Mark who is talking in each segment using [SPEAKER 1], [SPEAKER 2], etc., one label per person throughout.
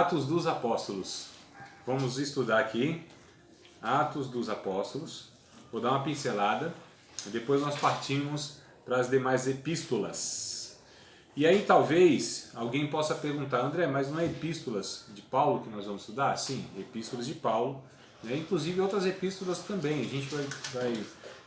[SPEAKER 1] Atos dos Apóstolos. Vamos estudar aqui Atos dos Apóstolos. Vou dar uma pincelada e depois nós partimos para as demais epístolas. E aí talvez alguém possa perguntar: André, mas não é epístolas de Paulo que nós vamos estudar? Sim, epístolas de Paulo, né? Inclusive outras epístolas também. A gente vai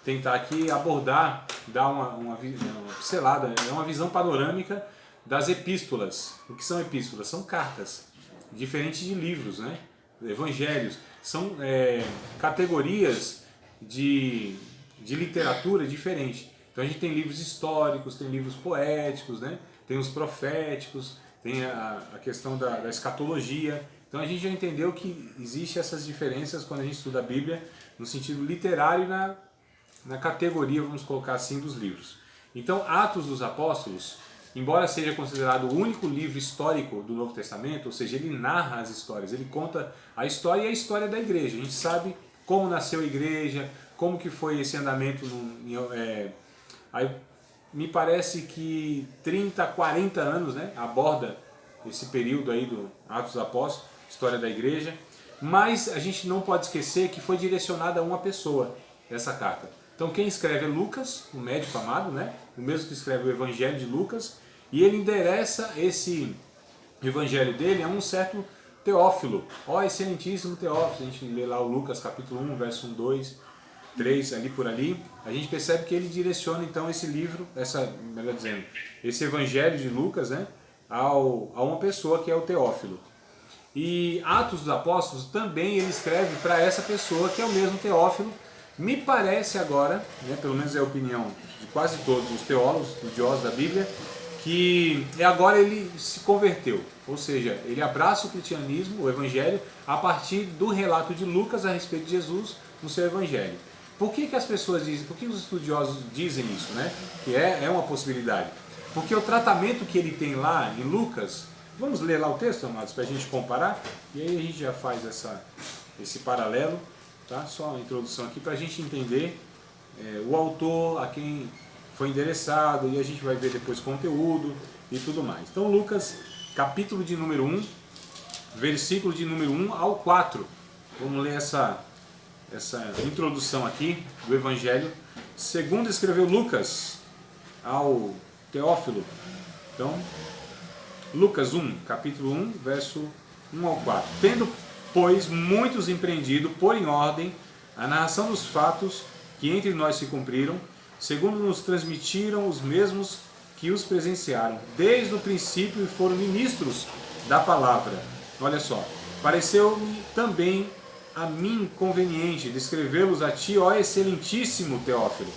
[SPEAKER 1] tentar aqui abordar, dar uma pincelada, uma visão panorâmica das epístolas. O que são epístolas? São cartas, diferentes de livros, né? Evangelhos. São categorias de literatura diferentes. Então a gente tem livros históricos, tem livros poéticos, né? Tem os proféticos, tem a questão da escatologia. Então a gente já entendeu que existem essas diferenças quando a gente estuda a Bíblia no sentido literário e na categoria, vamos colocar assim, dos livros. Então Atos dos Apóstolos, embora seja considerado o único livro histórico do Novo Testamento, ou seja, ele narra as histórias, ele conta a história e a história da igreja. A gente sabe como nasceu a igreja, como que foi esse andamento. Aí me parece que 30, 40 anos, né, aborda esse período aí do Atos dos Apóstolos, história da igreja. Mas a gente não pode esquecer que foi direcionada a uma pessoa essa carta. Então quem escreve é Lucas, o médico amado, né? O mesmo que escreve o Evangelho de Lucas, e ele endereça esse evangelho dele a um certo Teófilo. Ó, excelentíssimo Teófilo. A gente lê lá o Lucas capítulo 1, verso 1, 2, 3, ali por ali. A gente percebe que ele direciona então esse livro, melhor dizendo, esse evangelho de Lucas, né, a uma pessoa que é o Teófilo. E Atos dos Apóstolos também ele escreve para essa pessoa que é o mesmo Teófilo. Me parece agora, né, pelo menos é a opinião de quase todos os teólogos, estudiosos da Bíblia, que agora ele se converteu, ou seja, ele abraça o cristianismo, o evangelho, a partir do relato de Lucas a respeito de Jesus no seu evangelho. Por que as pessoas dizem, por que os estudiosos dizem isso, né? Que é uma possibilidade. Porque o tratamento que ele tem lá em Lucas, vamos ler lá o texto, amados, para a gente comparar, e aí a gente já faz esse paralelo, tá? Só uma introdução aqui para a gente entender o autor, a quem foi endereçado, e a gente vai ver depois conteúdo e tudo mais. Então Lucas, capítulo de número 1, versículo de número 1 ao 4. Vamos ler essa introdução aqui do Evangelho segundo escreveu Lucas ao Teófilo. Então, Lucas 1, capítulo 1, verso 1 ao 4. Tendo, pois, muitos empreendido, pôr em ordem a narração dos fatos que entre nós se cumpriram, segundo nos transmitiram os mesmos que os presenciaram, desde o princípio e foram ministros da palavra. Olha só, pareceu-me também a mim conveniente descrevê-los a ti, ó excelentíssimo Teófilo,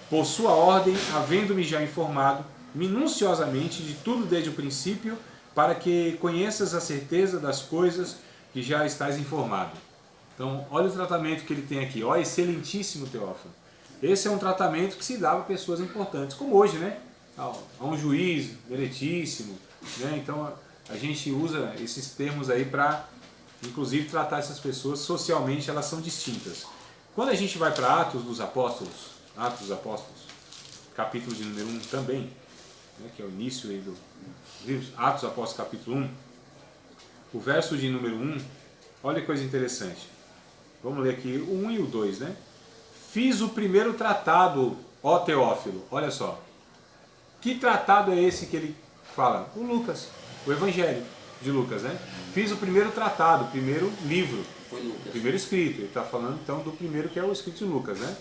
[SPEAKER 1] por sua ordem, havendo-me já informado minuciosamente de tudo desde o princípio, para que conheças a certeza das coisas que já estás informado. Então, olha o tratamento que ele tem aqui, ó excelentíssimo Teófilo. Esse é um tratamento que se dá a pessoas importantes, como hoje, né? A um juiz meritíssimo, né? Então a gente usa esses termos aí para, inclusive, tratar essas pessoas socialmente, elas são distintas. Quando a gente vai para Atos dos Apóstolos, capítulo de número 1 também, né? Que é o início aí do livro, Atos dos Apóstolos, capítulo 1, o verso de número 1, olha que coisa interessante. Vamos ler aqui o 1 e o 2, né? Fiz o primeiro tratado, ó Teófilo. Olha só. Que tratado é esse que ele fala? O Lucas, o Evangelho de Lucas, né? Fiz o primeiro tratado, o primeiro livro,
[SPEAKER 2] Foi Lucas.
[SPEAKER 1] o primeiro escrito. Ele está falando então do primeiro que é o escrito de Lucas, né?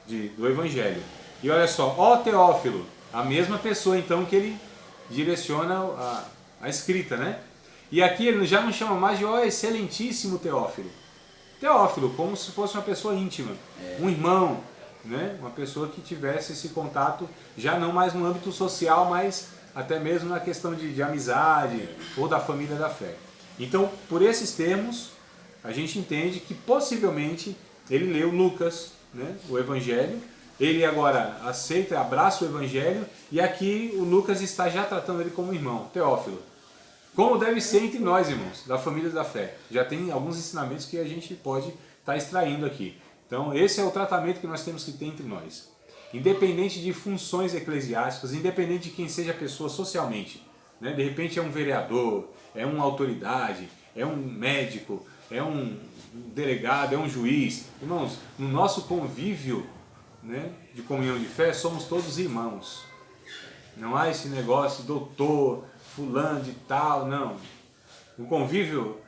[SPEAKER 1] Do Evangelho. E olha só, ó Teófilo, a mesma pessoa então que ele direciona a escrita, né? E aqui ele já não chama mais de ó excelentíssimo Teófilo. Teófilo, como se fosse uma pessoa íntima, um irmão, né? Uma pessoa que tivesse esse contato, já não mais no âmbito social, mas até mesmo na questão de amizade ou da família da fé. Então, por esses termos, a gente entende que possivelmente ele leu Lucas, né? O Evangelho, ele agora aceita, abraça o Evangelho, e aqui o Lucas está já tratando ele como irmão, Teófilo. Como deve ser entre nós, irmãos, da família da fé. Já tem alguns ensinamentos que a gente pode estar extraindo aqui. Então, esse é o tratamento que nós temos que ter entre nós. Independente de funções eclesiásticas, independente de quem seja a pessoa socialmente, né? De repente é um vereador, é uma autoridade, é um médico, é um delegado, é um juiz. Irmãos, no nosso convívio, né, de comunhão de fé, somos todos irmãos. Não há esse negócio, doutor, fulano de tal, não. No convívio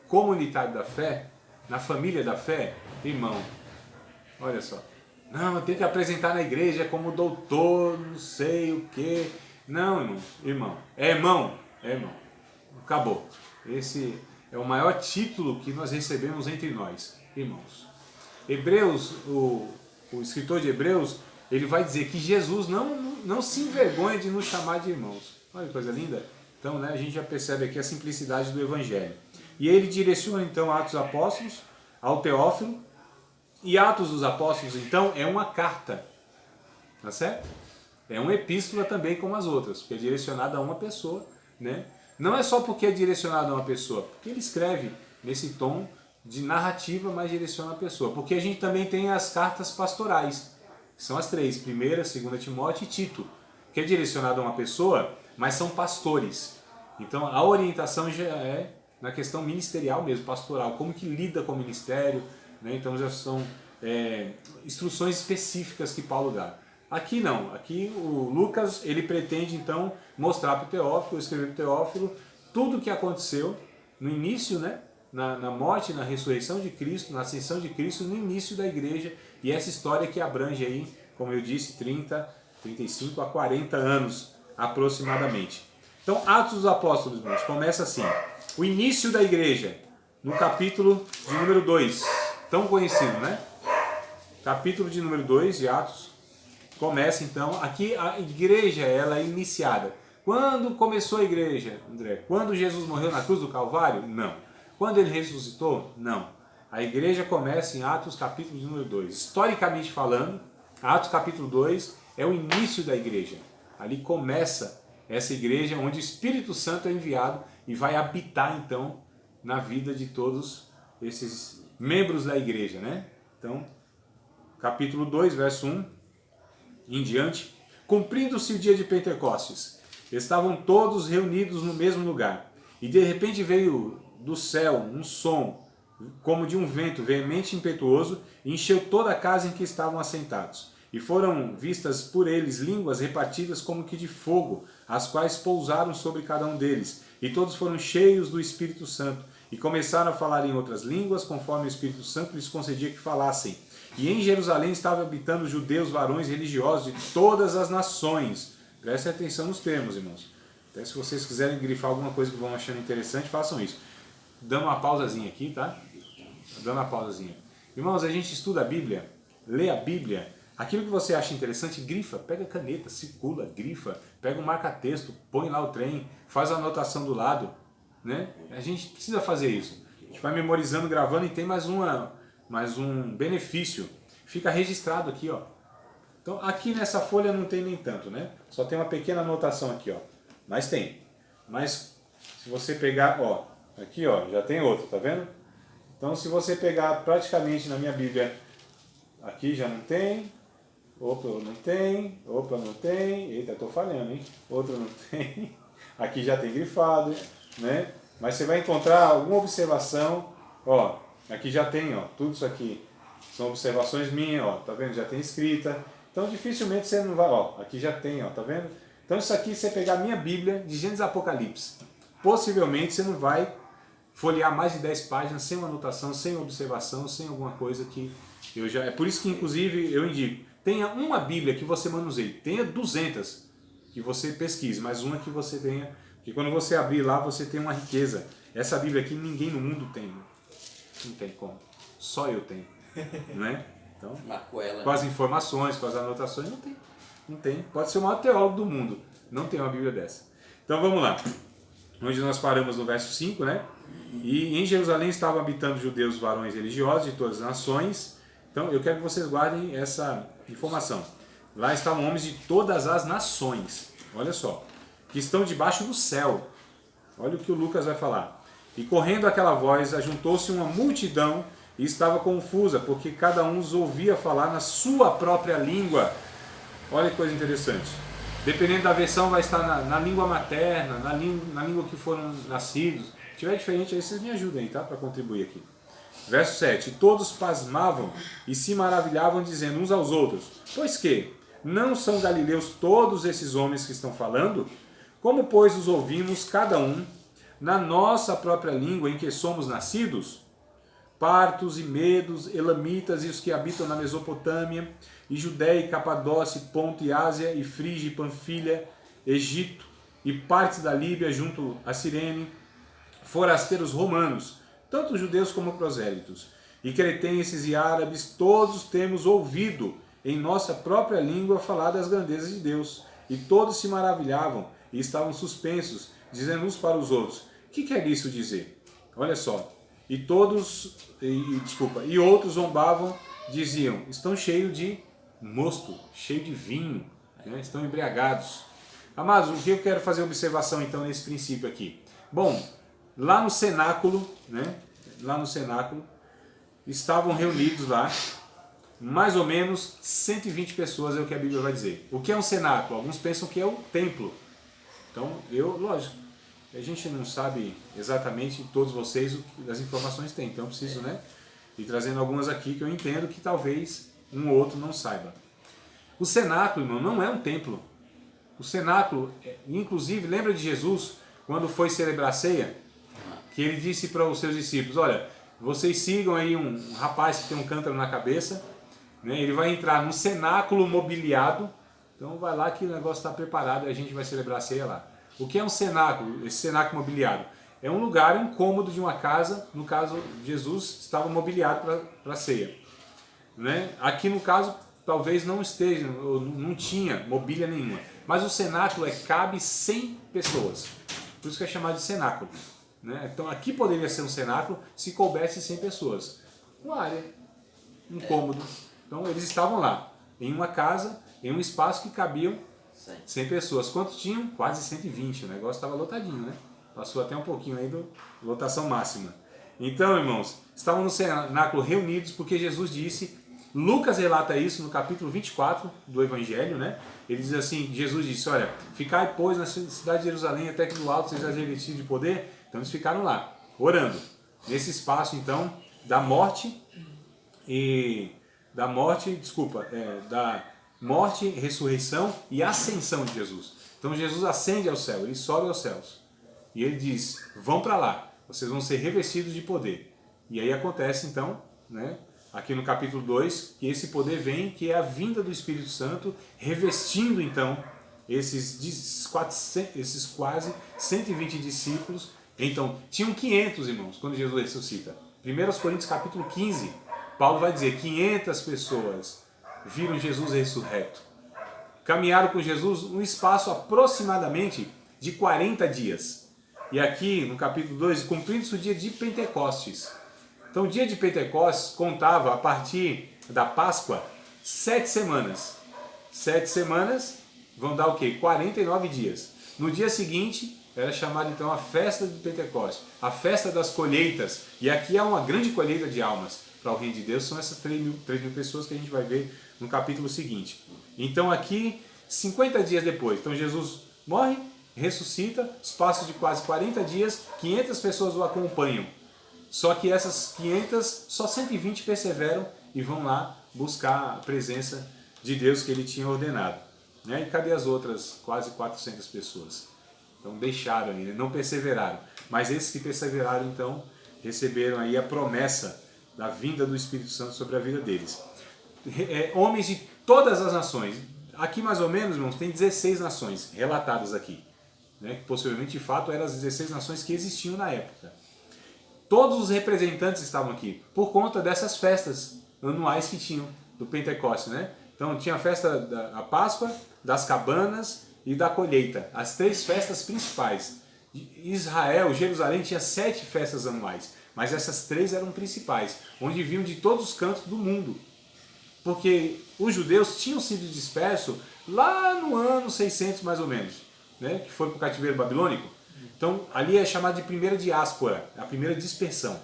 [SPEAKER 1] comunitário da fé, na família da fé, irmão. Olha só. Não, eu tenho que apresentar na igreja como doutor, não sei o quê. Não, irmão. Irmão. É irmão. É irmão. Acabou. Esse é o maior título que nós recebemos entre nós, irmãos. Hebreus, o escritor de Hebreus, ele vai dizer que Jesus não se envergonha de nos chamar de irmãos. Olha que coisa linda. Então, né, a gente já percebe aqui a simplicidade do Evangelho. E ele direciona então Atos dos Apóstolos ao Teófilo. E Atos dos Apóstolos, então, é uma carta. Tá certo? É uma epístola também como as outras, porque é direcionada a uma pessoa, né? Não é só porque é direcionado a uma pessoa, porque ele escreve nesse tom de narrativa, mas direciona a pessoa. Porque a gente também tem as cartas pastorais, que são as três, 1ª, 2ª Timóteo e Tito, que é direcionado a uma pessoa, mas são pastores. Então a orientação já é na questão ministerial mesmo, pastoral, como que lida com o ministério, né? Então já são instruções específicas que Paulo dá. Aqui não, aqui o Lucas ele pretende então mostrar para o Teófilo, escrever para o Teófilo, tudo o que aconteceu no início, né, na morte, na ressurreição de Cristo, na ascensão de Cristo, no início da igreja, e essa história que abrange aí, como eu disse, 30, 35 a 40 anos aproximadamente. Então, Atos dos Apóstolos, irmãos, começa assim, o início da igreja, no capítulo de número 2, tão conhecido, né? Capítulo de número 2 de Atos. Começa então, aqui a igreja ela é iniciada. Quando começou a igreja, André? Quando Jesus morreu na cruz do Calvário? Não. Quando ele ressuscitou? Não. A igreja começa em Atos capítulo de número 2. Historicamente falando, Atos capítulo 2 é o início da igreja. Ali começa essa igreja onde o Espírito Santo é enviado e vai habitar então na vida de todos esses membros da igreja, né? Então, capítulo 2, verso 1 em diante, cumprindo-se o dia de Pentecostes, estavam todos reunidos no mesmo lugar, e de repente veio do céu um som, como de um vento veemente e impetuoso, e encheu toda a casa em que estavam assentados. E foram vistas por eles línguas repartidas como que de fogo, as quais pousaram sobre cada um deles, e todos foram cheios do Espírito Santo, e começaram a falar em outras línguas, conforme o Espírito Santo lhes concedia que falassem. E em Jerusalém estavam habitando judeus, varões religiosos de todas as nações. Prestem atenção nos termos, irmãos. Até se vocês quiserem grifar alguma coisa que vão achando interessante, façam isso. Dando uma pausazinha aqui, tá? Dando uma pausazinha. Irmãos, a gente estuda a Bíblia, lê a Bíblia. Aquilo que você acha interessante, grifa, pega a caneta, circula, grifa, pega um marca-texto, põe lá o trem, faz a anotação do lado, né? A gente precisa fazer isso. A gente vai memorizando, gravando e tem mais um benefício. Fica registrado aqui, ó. Então, aqui nessa folha não tem nem tanto, né? Só tem uma pequena anotação aqui, ó. Mas tem. Mas se você pegar, ó, aqui, ó, já tem outro, tá vendo? Então, se você pegar praticamente na minha Bíblia, aqui já não tem. Opa, não tem. Opa, não tem. Eita, tô falhando, hein? Outro não tem. Aqui já tem grifado, né? Mas você vai encontrar alguma observação, ó. Aqui já tem, ó, tudo isso aqui são observações minhas, ó, tá vendo? Já tem escrita. Então dificilmente você não vai, ó, aqui já tem, ó, tá vendo? Então isso aqui, você pegar a minha Bíblia de Gênesis e Apocalipse, possivelmente você não vai folhear mais de 10 páginas sem uma anotação, sem observação, sem alguma coisa que eu já... É por isso que inclusive eu indico, tenha uma Bíblia que você manuseie, tenha 200 que você pesquise, mas uma que você tenha, que quando você abrir lá você tem uma riqueza. Essa Bíblia aqui ninguém no mundo tem, não tem como, só eu tenho, não é? Então,
[SPEAKER 2] marcou ela,
[SPEAKER 1] com as informações, com as anotações, não tem. Pode ser o maior teólogo do mundo, não tem uma Bíblia dessa. Então vamos lá, onde nós paramos no verso 5, né? E em Jerusalém estavam habitando judeus, varões religiosos de todas as nações. Então eu quero que vocês guardem essa informação. Lá estavam homens de todas as nações, olha só, que estão debaixo do céu. Olha o que o Lucas vai falar. E correndo aquela voz, ajuntou-se uma multidão e estava confusa, porque cada um os ouvia falar na sua própria língua. Olha que coisa interessante. Dependendo da versão, vai estar na língua materna, na língua que foram nascidos. Se tiver diferente, aí vocês me ajudem aí, tá? Para contribuir aqui. Verso 7. Todos pasmavam e se maravilhavam, dizendo uns aos outros: pois que não são galileus todos esses homens que estão falando? Como, pois, os ouvimos cada um na nossa própria língua em que somos nascidos? Partos e medos, elamitas e os que habitam na Mesopotâmia, e Judéia e Capadócia, Ponto e Ásia, e Frígia e Panfilha, Egito, e partes da Líbia junto a Cirene, forasteiros romanos, tanto judeus como prosélitos, e cretenses e árabes, todos temos ouvido em nossa própria língua falar das grandezas de Deus, e todos se maravilhavam e estavam suspensos, dizendo uns para os outros: que quer isso dizer? Olha só. E outros zombavam, diziam: estão cheios de mosto, cheio de vinho, né? Estão embriagados. Amados, o que eu quero fazer observação então nesse princípio aqui? Bom, lá no cenáculo, né? Lá no cenáculo, estavam reunidos lá, mais ou menos 120 pessoas, é o que a Bíblia vai dizer. O que é um cenáculo? Alguns pensam que é o templo. Então, lógico, a gente não sabe exatamente, todos vocês, as informações têm, então eu preciso, né, ir trazendo algumas aqui que eu entendo que talvez um ou outro não saiba. O cenáculo, irmão, não é um templo. O cenáculo, inclusive, lembra de Jesus, quando foi celebrar a ceia, que ele disse para os seus discípulos: olha, vocês sigam aí um rapaz que tem um cântaro na cabeça, né, ele vai entrar num cenáculo mobiliado, então vai lá que o negócio está preparado e a gente vai celebrar a ceia lá. O que é um cenáculo? Esse cenáculo mobiliado é um lugar, um cômodo de uma casa. No caso, Jesus estava mobiliado para a ceia, né? Aqui no caso, talvez não esteja, não tinha mobília nenhuma. Mas o cenáculo cabe 100 pessoas. Por isso que é chamado de cenáculo, né? Então aqui poderia ser um cenáculo se coubesse 100 pessoas. Uma área, um cômodo. Então eles estavam lá, em uma casa, em um espaço que cabiam 100 pessoas. Quantos tinham? Quase 120. O negócio estava lotadinho, né? Passou até um pouquinho aí da lotação máxima. Então, irmãos, estavam no cenáculo reunidos porque Jesus disse, Lucas relata isso no capítulo 24 do Evangelho, né? Ele diz assim, Jesus disse: olha, ficai, pois, na cidade de Jerusalém até que do alto sejais revestidos de poder. Então eles ficaram lá, orando. Nesse espaço, então, da morte, ressurreição e ascensão de Jesus. Então Jesus ascende ao céu, ele sobe aos céus. E ele diz: vão para lá, vocês vão ser revestidos de poder. E aí acontece então, né, aqui no capítulo 2, que esse poder vem, que é a vinda do Espírito Santo, revestindo então esses quase 120 discípulos. Então, tinham 500, irmãos, quando Jesus ressuscita. 1 Coríntios capítulo 15, Paulo vai dizer: 500 pessoas viram Jesus ressurreto. Caminharam com Jesus um espaço aproximadamente de 40 dias. E aqui no capítulo 2, cumprindo-se o dia de Pentecostes. Então o dia de Pentecostes contava, a partir da Páscoa, 7 semanas. 7 semanas vão dar o quê? 49 dias. No dia seguinte, era chamada então a festa de Pentecostes, a festa das colheitas. E aqui há uma grande colheita de almas para o reino de Deus. São essas 3 mil pessoas que a gente vai ver no capítulo seguinte. Então aqui, 50 dias depois, então Jesus morre, ressuscita, espaço de quase 40 dias, 500 pessoas o acompanham. Só que essas 500, só 120 perseveram e vão lá buscar a presença de Deus que ele tinha ordenado. Né? E cadê as outras quase 400 pessoas? Então deixaram ainda, não perseveraram. Mas esses que perseveraram, então, receberam aí a promessa da vinda do Espírito Santo sobre a vida deles. Homens de todas as nações. Aqui mais ou menos, irmãos, tem 16 nações relatadas aqui. Né? Que possivelmente, de fato, eram as 16 nações que existiam na época. Todos os representantes estavam aqui, por conta dessas festas anuais que tinham do Pentecostes, né? Então tinha a festa da Páscoa, das cabanas e da colheita. As 3 festas principais. Israel, Jerusalém, tinha 7 festas anuais, mas essas 3 eram principais, onde vinham de todos os cantos do mundo. Porque os judeus tinham sido dispersos lá no ano 600 mais ou menos, né? Que foi para o cativeiro babilônico. Então, ali é chamado de primeira diáspora, a primeira dispersão.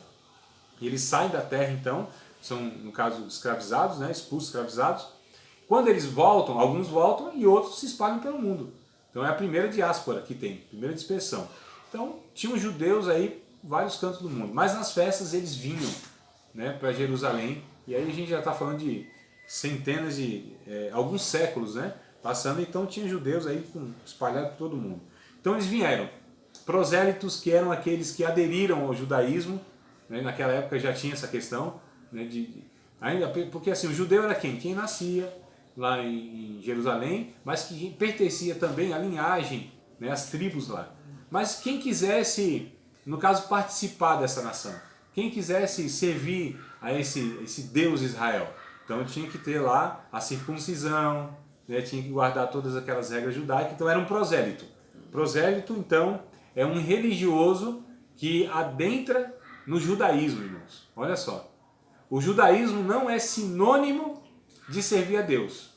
[SPEAKER 1] E eles saem da terra, então, são, no caso, escravizados, né? Expulsos, escravizados. Quando eles voltam, alguns voltam e outros se espalham pelo mundo. Então é a primeira diáspora que tem, primeira dispersão. Então tinham judeus aí em vários cantos do mundo, mas nas festas eles vinham, né, para Jerusalém, e aí a gente já está falando de centenas de, alguns séculos, né, passando, então tinha judeus aí espalhados por todo mundo. Então eles vieram, prosélitos, que eram aqueles que aderiram ao judaísmo, né, naquela época já tinha essa questão, né, ainda, porque assim, o judeu era quem? Quem nascia lá em Jerusalém, mas que pertencia também à linhagem, né, às tribos lá. Mas quem quisesse, no caso, participar dessa nação, quem quisesse servir a esse Deus Israel, então tinha que ter lá a circuncisão, né, tinha que guardar todas aquelas regras judaicas, então era um prosélito. Prosélito, então, é um religioso que adentra no judaísmo, irmãos. Olha só. O judaísmo não é sinônimo de servir a Deus.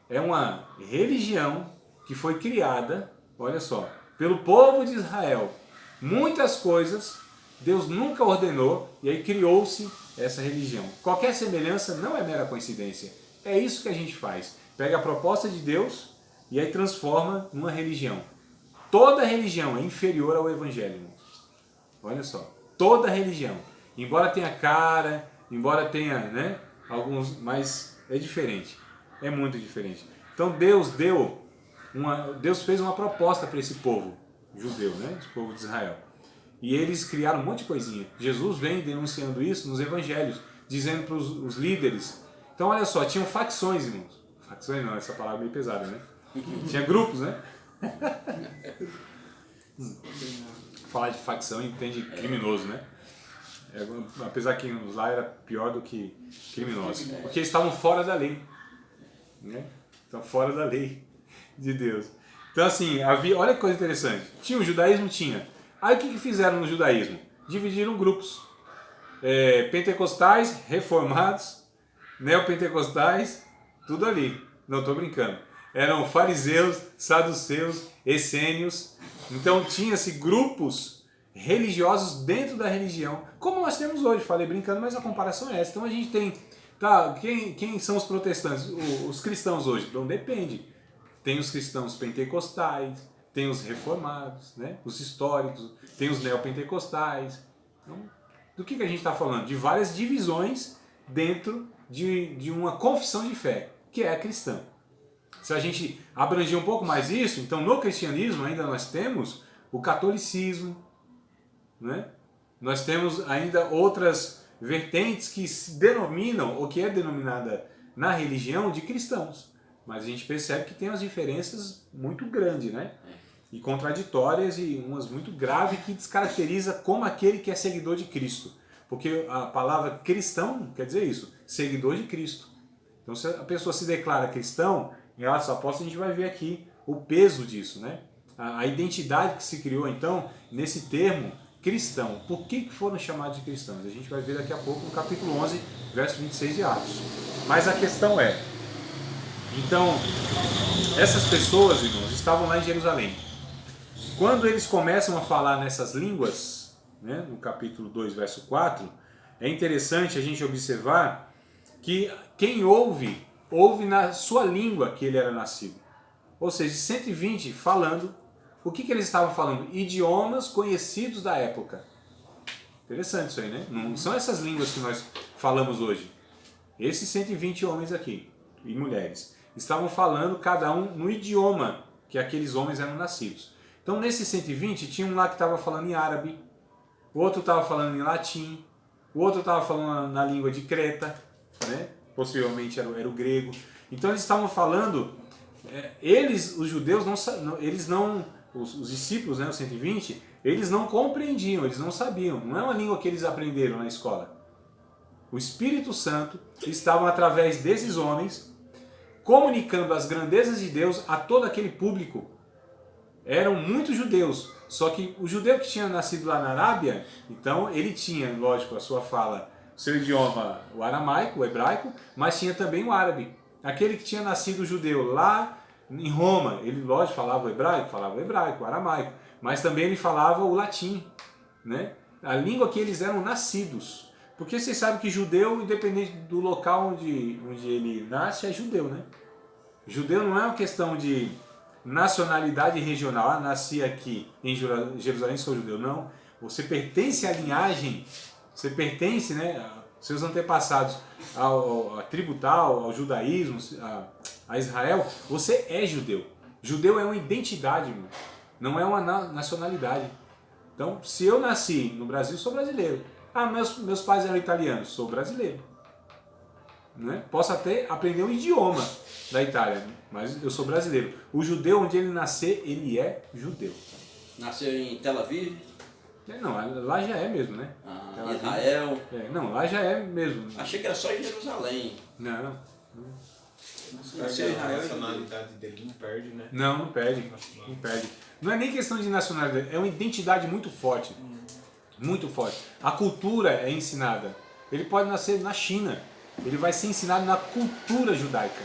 [SPEAKER 1] É uma religião que foi criada, olha só, pelo povo de Israel. Muitas coisas Deus nunca ordenou e aí criou-se essa religião. Qualquer semelhança não é mera coincidência. É isso que a gente faz. Pega a proposta de Deus e aí transforma numa religião. Toda religião é inferior ao evangelho, irmãos. Olha só. Toda religião. Embora tenha cara, embora tenha, né, alguns, mas é diferente. É muito diferente. Então Deus fez uma proposta para esse povo judeu, né, esse povo de Israel. E eles criaram um monte de coisinha. Jesus vem denunciando isso nos evangelhos, dizendo para os líderes. Então olha só, tinham facções, irmãos. Facções não, essa palavra é meio pesada, né? Tinha grupos, né? Falar de facção entende criminoso, né? Apesar que lá era pior do que criminoso. Porque eles estavam fora da lei. Né? Estão fora da lei de Deus. Então assim, olha que coisa interessante. Tinha o judaísmo? Tinha. Aí o que fizeram no judaísmo? Dividiram grupos. Pentecostais, reformados, neopentecostais, tudo ali. Não estou brincando. Eram fariseus, saduceus, essênios. Então tinha-se grupos religiosos dentro da religião, como nós temos hoje. Falei brincando, mas a comparação é essa. Então a gente tem... Tá, quem são os protestantes? Os cristãos hoje? Então depende. Tem os cristãos pentecostais, tem os reformados, né? Os históricos, tem os neopentecostais. Então, do que a gente está falando? De várias divisões dentro de uma confissão de fé, que é a cristã. Se a gente abranger um pouco mais isso, então no cristianismo ainda nós temos o catolicismo, né? Nós temos ainda outras vertentes que se denominam, ou que é denominada na religião, de cristãos. Mas a gente percebe que tem umas diferenças muito grandes, né? E contraditórias, e umas muito graves, que descaracteriza como aquele que é seguidor de Cristo. Porque a palavra cristão quer dizer isso, seguidor de Cristo. Então se a pessoa se declara cristão, em Atos Apóstolos a gente vai ver aqui o peso disso, né? A identidade que se criou então nesse termo cristão. Por que foram chamados de cristãos? A gente vai ver daqui a pouco no capítulo 11, verso 26 de Atos. Mas a questão é, então, essas pessoas, irmãos, estavam lá em Jerusalém. Quando eles começam a falar nessas línguas, né, no capítulo 2, verso 4, é interessante a gente observar que quem ouve na sua língua que ele era nascido. Ou seja, 120 falando. O que eles estavam falando? Idiomas conhecidos da época. Interessante isso aí, né? Não são essas línguas que nós falamos hoje. Esses 120 homens aqui, e mulheres, estavam falando cada um no idioma que aqueles homens eram nascidos. Então, nesses 120, tinha um lá que estava falando em árabe, o outro estava falando em latim, o outro estava falando na língua de Creta, né? Possivelmente era o grego. Então, eles estavam falando, os judeus, os discípulos, né, os 120, eles não compreendiam, eles não sabiam. Não é uma língua que eles aprenderam na escola. O Espírito Santo estava através desses homens comunicando as grandezas de Deus a todo aquele público. Eram muitos judeus, só que o judeu que tinha nascido lá na Arábia, então ele tinha, lógico, a sua fala, o seu idioma, o aramaico, o hebraico, mas tinha também o árabe. Aquele que tinha nascido judeu lá em Roma, ele, lógico, falava o hebraico, o aramaico, mas também ele falava o latim, né? A língua que eles eram nascidos. Porque vocês sabem que judeu, independente do local onde ele nasce, é judeu, né? Judeu não é uma questão de nacionalidade regional. Ah, nasci aqui em Jerusalém, sou judeu. Não. Você pertence à linhagem, você pertence, né, seus antepassados à tribo tal, ao judaísmo, a Israel. Você é judeu. Judeu é uma identidade, irmão. Não é uma nacionalidade. Então, se eu nasci no Brasil, sou brasileiro. Ah, meus pais eram italianos, sou brasileiro. Né? Posso até aprender um idioma da Itália, mas eu sou brasileiro. O judeu, onde ele nascer, ele é judeu.
[SPEAKER 2] Nasceu em Tel Aviv?
[SPEAKER 1] Não, lá já é mesmo, né?
[SPEAKER 2] Israel?
[SPEAKER 1] Não, lá já é mesmo.
[SPEAKER 2] Achei que era só em Jerusalém.
[SPEAKER 1] Não.
[SPEAKER 2] Nasceu em Israel.
[SPEAKER 3] A nacionalidade dele não perde, né?
[SPEAKER 1] Não perde. Não perde. Não é nem questão de nacionalidade, é uma identidade muito forte. Muito forte. A cultura é ensinada. Ele pode nascer na China. Ele vai ser ensinado na cultura judaica.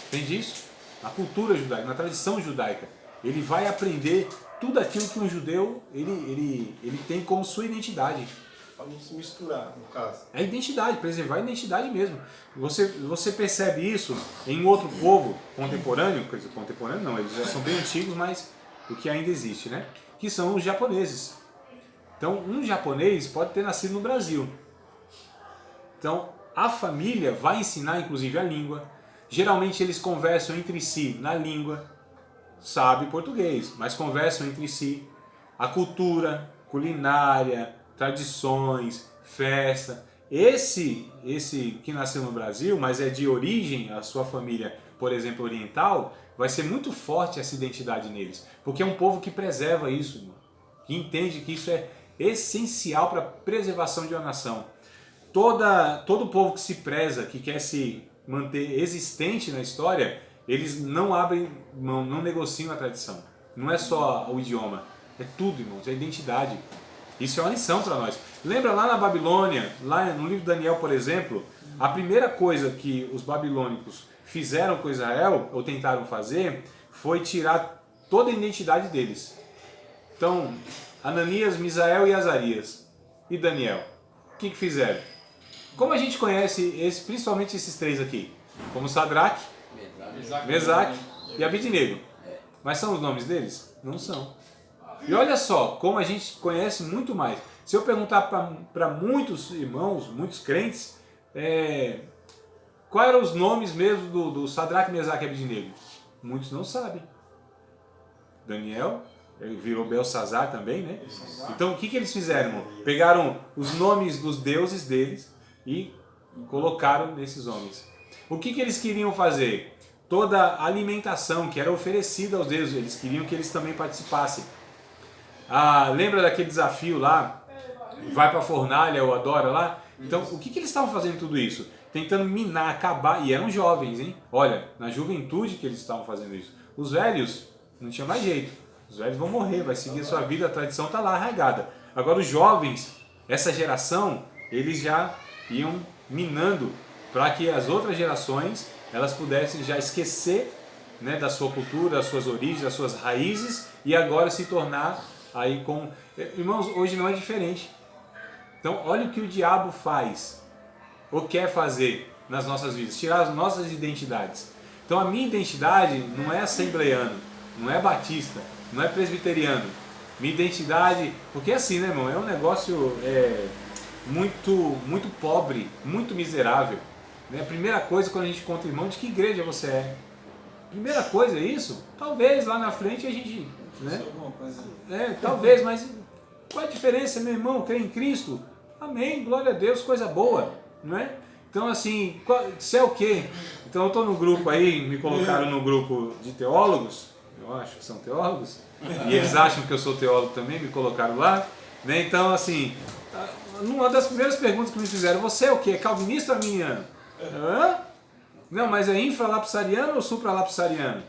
[SPEAKER 1] Entende isso? Na cultura judaica, na tradição judaica. Ele vai aprender tudo aquilo que um judeu ele tem como sua identidade.
[SPEAKER 3] Para não se misturar, no caso.
[SPEAKER 1] É a identidade, preservar a identidade mesmo. Você percebe isso em outro povo contemporâneo, quer dizer, contemporâneo não, eles já são bem antigos, mas o que ainda existe, né? Que são os japoneses. Então, um japonês pode ter nascido no Brasil. Então, a família vai ensinar, inclusive, a língua. Geralmente, eles conversam entre si na língua. Sabe português, mas conversam entre si. A cultura, culinária, tradições, festa. Esse que nasceu no Brasil, mas é de origem, a sua família, por exemplo, oriental, vai ser muito forte essa identidade neles. Porque é um povo que preserva isso, irmão, que entende que isso é essencial para a preservação de uma nação. Todo povo que se preza, que quer se manter existente na história, eles não abrem mão, não negociam a tradição. Não é só o idioma, é tudo, irmãos, é a identidade. Isso é uma lição para nós. Lembra lá na Babilônia, lá no livro de Daniel, por exemplo, a primeira coisa que os babilônicos fizeram com Israel, ou tentaram fazer, foi tirar toda a identidade deles. Então, Ananias, Misael e Azarias e Daniel, o que fizeram? Como a gente conhece principalmente esses três aqui? Como Sadraque, Mesaque e Abednego. Mas são os nomes deles? Não são. E olha só, como a gente conhece muito mais. Se eu perguntar para muitos irmãos, muitos crentes, quais eram os nomes mesmo do Sadraque, Mesaque e Abednego? Muitos não sabem. Daniel, ele virou Belsazar também, né? Então o que eles fizeram, irmão? Pegaram os nomes dos deuses deles e colocaram nesses homens. O que eles queriam fazer? Toda a alimentação que era oferecida aos deuses, eles queriam que eles também participassem. Lembra daquele desafio lá? Vai para a fornalha ou adora lá? Então, o que eles estavam fazendo tudo isso? Tentando minar, acabar, e eram jovens, hein? Olha, na juventude que eles estavam fazendo isso. Os velhos, não tinha mais jeito. Os velhos vão morrer, vai seguir a sua vida, a tradição está lá arraigada. Agora os jovens, essa geração, eles já iam minando para que as outras gerações elas pudessem já esquecer, né, da sua cultura, das suas origens, das suas raízes e agora se tornar aí com... Irmãos, hoje não é diferente. Então olha o que o diabo faz ou quer fazer nas nossas vidas, tirar as nossas identidades. Então a minha identidade não é assembleiano, não é batista, não é presbiteriano. Minha identidade, porque é assim, né, irmão, é um negócio muito pobre, muito miserável. Né? A primeira coisa quando a gente conta, irmão, de que igreja você é? Primeira coisa é isso? Talvez lá na frente a gente... Né? Talvez, mas qual a diferença, meu irmão? Crê em Cristo? Amém, glória a Deus, coisa boa. Não é? Então assim, você é o quê? Então eu estou no grupo aí, me colocaram no grupo de teólogos, eu acho que são teólogos, e eles acham que eu sou teólogo também, me colocaram lá. Né? Então assim, uma das primeiras perguntas que me fizeram, você é o quê? Calvinista ou arminiano? Não, mas é infralapsariano ou supralapsariano?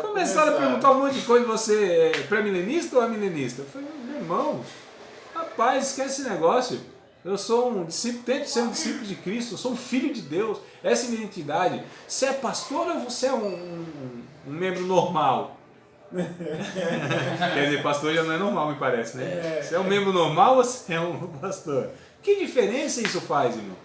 [SPEAKER 1] Começaram a perguntar um monte de coisa, você é pré-milenista ou amilenista? Eu falei, meu irmão, rapaz, esquece esse negócio. Eu sou um discípulo, tento ser um discípulo de Cristo, eu sou um filho de Deus, essa é a minha identidade. Você é pastor ou você é um membro normal? Quer dizer, pastor já não é normal, me parece, né? Você é um membro normal ou você é um pastor? Que diferença isso faz, irmão?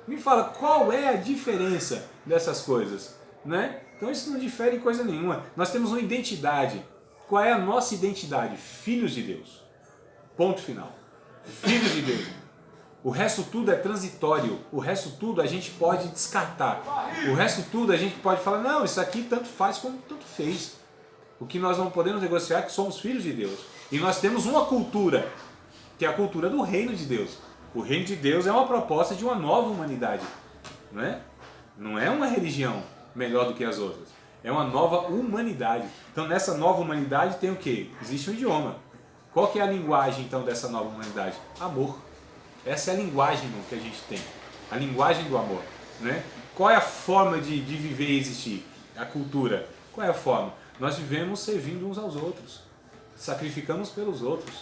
[SPEAKER 1] Me fala, qual é a diferença dessas coisas? né? Então isso não difere em coisa nenhuma. Nós temos uma identidade. Qual é a nossa identidade? Filhos de Deus. Ponto final. Filhos de Deus. O resto tudo é transitório. O resto tudo a gente pode descartar. O resto tudo a gente pode falar, não, isso aqui tanto faz como tanto fez. O que nós não podemos negociar é que somos filhos de Deus. E nós temos uma cultura, que é a cultura do reino de Deus. O reino de Deus é uma proposta de uma nova humanidade. Não é? Não é uma religião melhor do que as outras. É uma nova humanidade. Então nessa nova humanidade tem o quê? Existe um idioma. Qual que é a linguagem então dessa nova humanidade? Amor. Essa é a linguagem, irmão, que a gente tem. A linguagem do amor. Né? Qual é a forma de viver e existir? A cultura. Qual é a forma? Nós vivemos servindo uns aos outros. Sacrificamos pelos outros.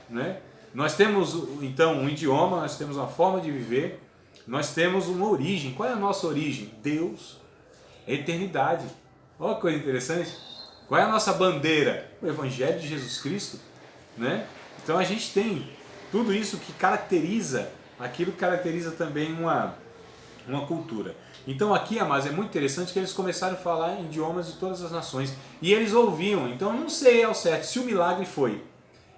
[SPEAKER 1] Né? Nós temos então um idioma, nós temos uma forma de viver, nós temos uma origem. Qual é a nossa origem? Deus. É eternidade. Olha que coisa interessante. Qual é a nossa bandeira? O Evangelho de Jesus Cristo. Né? Então a gente tem tudo isso que caracteriza, aquilo que caracteriza também uma cultura. Então aqui, amados, é muito interessante que eles começaram a falar em idiomas de todas as nações. E eles ouviam. Então eu não sei ao certo se o milagre foi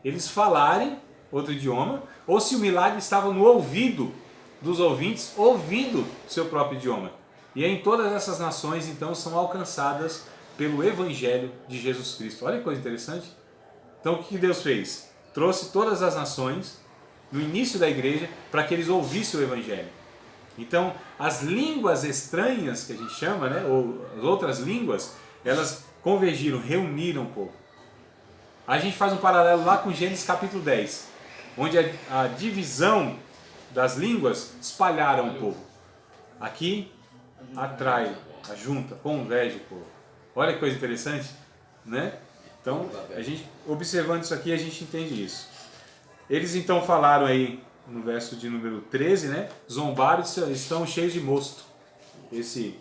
[SPEAKER 1] eles falarem outro idioma, ou se o milagre estava no ouvido dos ouvintes, ouvindo seu próprio idioma. E em todas essas nações, então, são alcançadas pelo Evangelho de Jesus Cristo. Olha que coisa interessante. Então, o que Deus fez? Trouxe todas as nações, no início da igreja, para que eles ouvissem o Evangelho. Então, as línguas estranhas, que a gente chama, né, ou as outras línguas, elas convergiram, reuniram o povo. A gente faz um paralelo lá com Gênesis capítulo 10, onde a divisão das línguas espalharam o povo. Aqui atrai, ajunta, converge o povo. Olha que coisa interessante, né? Então, a gente, observando isso aqui, a gente entende isso. Eles então falaram aí, no verso de número 13, né? Zombaram, estão cheios de mosto. Esses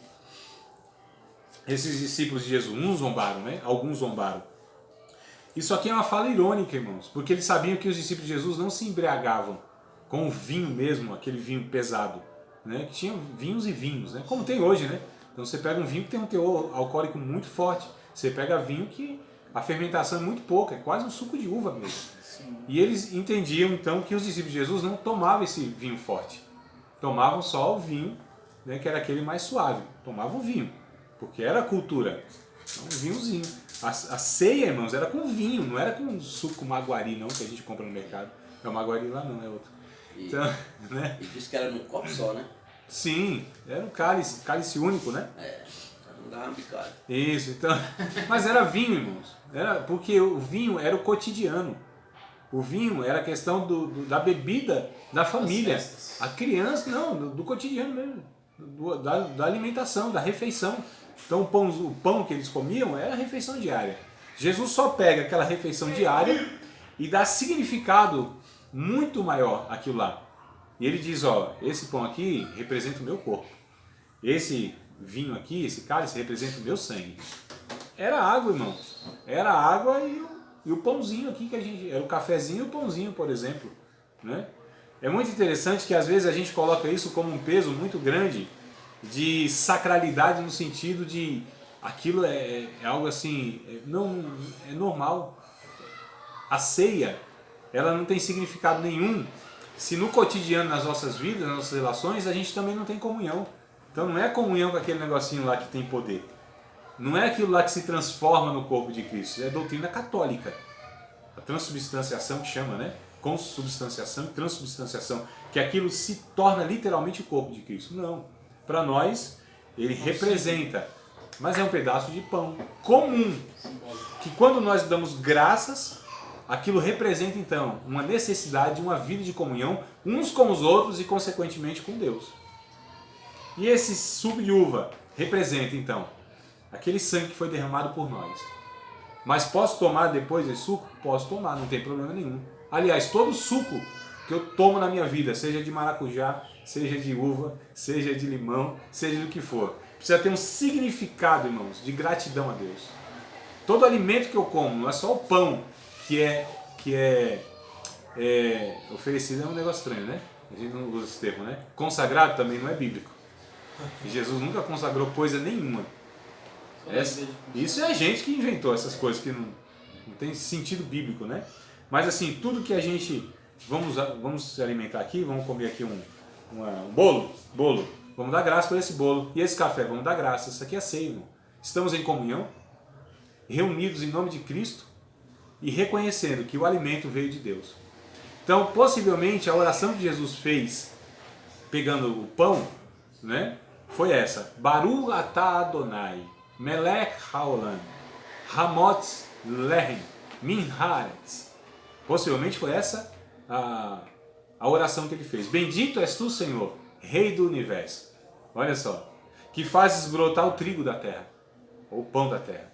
[SPEAKER 1] discípulos de Jesus, uns zombaram, né? Alguns zombaram. Isso aqui é uma fala irônica, irmãos, porque eles sabiam que os discípulos de Jesus não se embriagavam com o vinho mesmo, aquele vinho pesado, né? Que tinha vinhos e vinhos, né? Como tem hoje, né? Então você pega um vinho que tem um teor alcoólico muito forte, você pega vinho que a fermentação é muito pouca, é quase um suco de uva mesmo. Sim. E eles entendiam então que os discípulos de Jesus não tomavam esse vinho forte, tomavam só o vinho, né, que era aquele mais suave, tomavam vinho, porque era a cultura, então, um vinhozinho. A ceia, irmãos, era com vinho, não era com suco maguari não, que a gente compra no mercado. É o maguari lá não, é outro. Então, né?
[SPEAKER 2] E disse que era num copo só, né?
[SPEAKER 1] Sim, era um cálice único, né?
[SPEAKER 2] É, não dava uma bicada.
[SPEAKER 1] Isso, então. Mas era vinho, irmãos. Era, porque o vinho era o cotidiano. O vinho era a questão da bebida da família. A criança, não, do cotidiano mesmo. Da alimentação, da refeição. Então o pão que eles comiam era a refeição diária. Jesus só pega aquela refeição diária e dá significado muito maior àquilo lá. E ele diz, ó, esse pão aqui representa o meu corpo. Esse vinho aqui, esse cálice representa o meu sangue. Era água, irmão. Era água e o pãozinho aqui que a gente... Era o cafezinho e o pãozinho, por exemplo. Né? É muito interessante que às vezes a gente coloca isso como um peso muito grande de sacralidade no sentido de aquilo é algo assim, não é normal. A ceia, ela não tem significado nenhum se no cotidiano, nas nossas vidas, nas nossas relações, a gente também não tem comunhão. Então não é comunhão com aquele negocinho lá que tem poder. Não é aquilo lá que se transforma no corpo de Cristo. É a doutrina católica. A transubstanciação que chama, né? Consubstanciação e transubstanciação. Que aquilo se torna literalmente o corpo de Cristo. Não. Para nós, ele representa, mas é um pedaço de pão comum, que quando nós damos graças, aquilo representa então uma necessidade de uma vida de comunhão uns com os outros e consequentemente com Deus. E esse suco de uva representa então aquele sangue que foi derramado por nós. Mas posso tomar depois desse suco? Posso tomar, não tem problema nenhum. Aliás, todo suco que eu tomo na minha vida, seja de maracujá, seja de uva, seja de limão, seja do que for, precisa ter um significado, irmãos, de gratidão a Deus. Todo alimento que eu como, não é só o pão que é oferecido, é um negócio estranho, né? A gente não usa esse termo, né? Consagrado também não é bíblico. E Jesus nunca consagrou coisa nenhuma. Isso é a gente que inventou essas coisas que não tem sentido bíblico, né? Mas assim, tudo que a gente... Vamos se alimentar aqui, vamos comer aqui um bolo, vamos dar graça por esse bolo. E esse café, vamos dar graça. Isso aqui é ceia, irmão. Estamos em comunhão, reunidos em nome de Cristo e reconhecendo que o alimento veio de Deus. Então, possivelmente, a oração que Jesus fez, pegando o pão, né, foi essa: Baruch atah Adonai, melech haolam, hamotz lehem, min haaretz. Possivelmente foi essa a oração que ele fez. Bendito és tu, Senhor, Rei do Universo. Olha só. Que fazes brotar o trigo da terra, ou o pão da terra.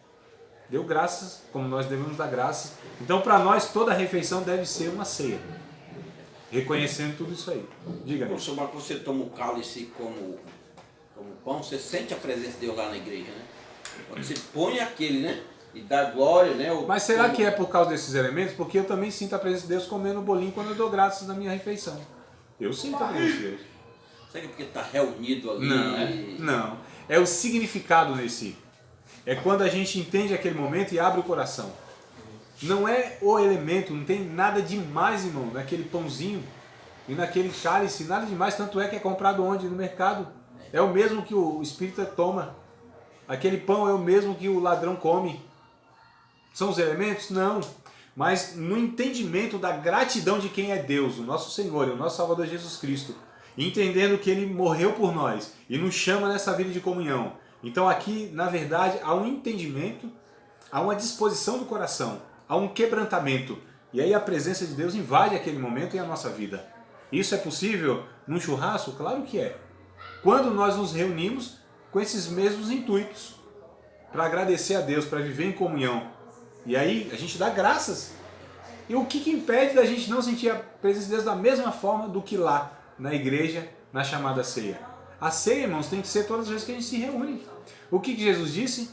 [SPEAKER 1] Deu graças, como nós devemos dar graças. Então, para nós, toda refeição deve ser uma ceia. Reconhecendo tudo isso aí. Diga-me.
[SPEAKER 2] Professor Marcos, você toma o cálice como pão, você sente a presença de Deus lá na igreja, né? Quando você põe aquele, né? E dá glória, né?
[SPEAKER 1] Mas será que é por causa desses elementos? Porque eu também sinto a presença de Deus comendo o bolinho quando eu dou graças na minha refeição. Eu sinto a presença de Deus.
[SPEAKER 2] Será que é porque está reunido ali?
[SPEAKER 1] Não. É o significado nesse. É quando a gente entende aquele momento e abre o coração. Não é o elemento, não tem nada demais, irmão, naquele pãozinho e naquele cálice, nada demais. Tanto é que é comprado onde? No mercado. É o mesmo que o espírita toma. Aquele pão é o mesmo que o ladrão come. São os elementos? Não. Mas no entendimento da gratidão de quem é Deus, o nosso Senhor, o nosso Salvador Jesus Cristo, entendendo que Ele morreu por nós e nos chama nessa vida de comunhão. Então aqui, na verdade, há um entendimento, há uma disposição do coração, há um quebrantamento. E aí a presença de Deus invade aquele momento em a nossa vida. Isso é possível num churrasco? Claro que é. Quando nós nos reunimos com esses mesmos intuitos, para agradecer a Deus, para viver em comunhão. E aí a gente dá graças. E o que impede da gente não sentir a presença de Deus da mesma forma do que lá na igreja, na chamada ceia? A ceia, irmãos, tem que ser todas as vezes que a gente se reúne. O que Jesus disse?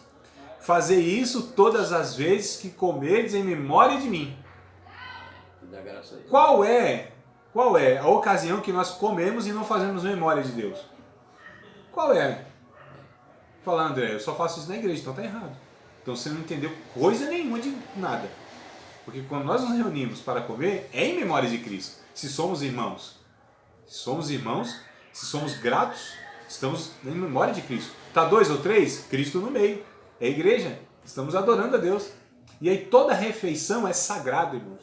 [SPEAKER 1] Fazer isso todas as vezes que comerdes em memória de mim. Qual é a ocasião que nós comemos e não fazemos memória de Deus? Qual é? Falar, André, eu só faço isso na igreja, então tá errado. Então você não entendeu coisa nenhuma de nada. Porque quando nós nos reunimos para comer, é em memória de Cristo. Se somos irmãos, se somos gratos, estamos em memória de Cristo. Tá 2 ou 3? Cristo no meio. É a igreja. Estamos adorando a Deus. E aí toda refeição é sagrada, irmãos.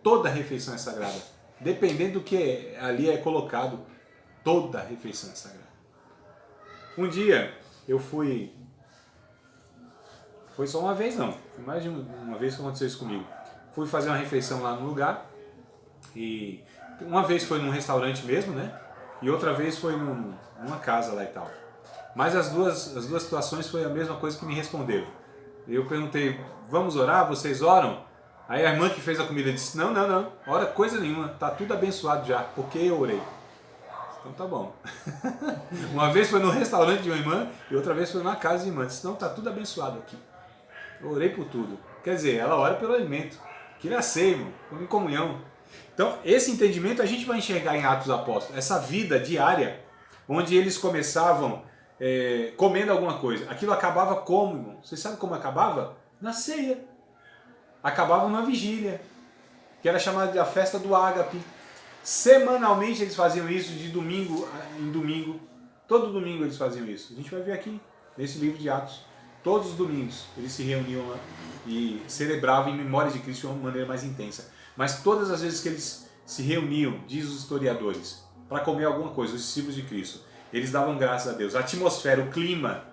[SPEAKER 1] Toda refeição é sagrada. Dependendo do que ali é colocado, toda refeição é sagrada. Um dia eu fui... Foi só uma vez não, foi mais de uma vez que aconteceu isso comigo. Fui fazer uma refeição lá no lugar, e uma vez foi num restaurante mesmo, né? E outra vez foi numa casa lá e tal. Mas as duas situações foi a mesma coisa que me responderam. Eu perguntei, vamos orar? Vocês oram? Aí a irmã que fez a comida disse, não, ora coisa nenhuma, tá tudo abençoado já, porque eu orei. Então tá bom. Uma vez foi no restaurante de uma irmã e outra vez foi na casa de irmã. Disse, não, tá tudo abençoado aqui. Eu orei por tudo. Quer dizer, ela ora pelo alimento. Que ele aceia, irmão. Em comunhão. Então, esse entendimento a gente vai enxergar em Atos dos Apóstolos. Essa vida diária, onde eles começavam comendo alguma coisa. Aquilo acabava como, irmão? Vocês sabem como acabava? Na ceia. Acabava numa vigília, que era chamada de a festa do ágape. Semanalmente eles faziam isso, de domingo em domingo. Todo domingo eles faziam isso. A gente vai ver aqui, nesse livro de Atos. Todos os domingos eles se reuniam lá e celebravam em memória de Cristo de uma maneira mais intensa. Mas todas as vezes que eles se reuniam, diz os historiadores, para comer alguma coisa, os discípulos de Cristo, eles davam graças a Deus. A atmosfera, o clima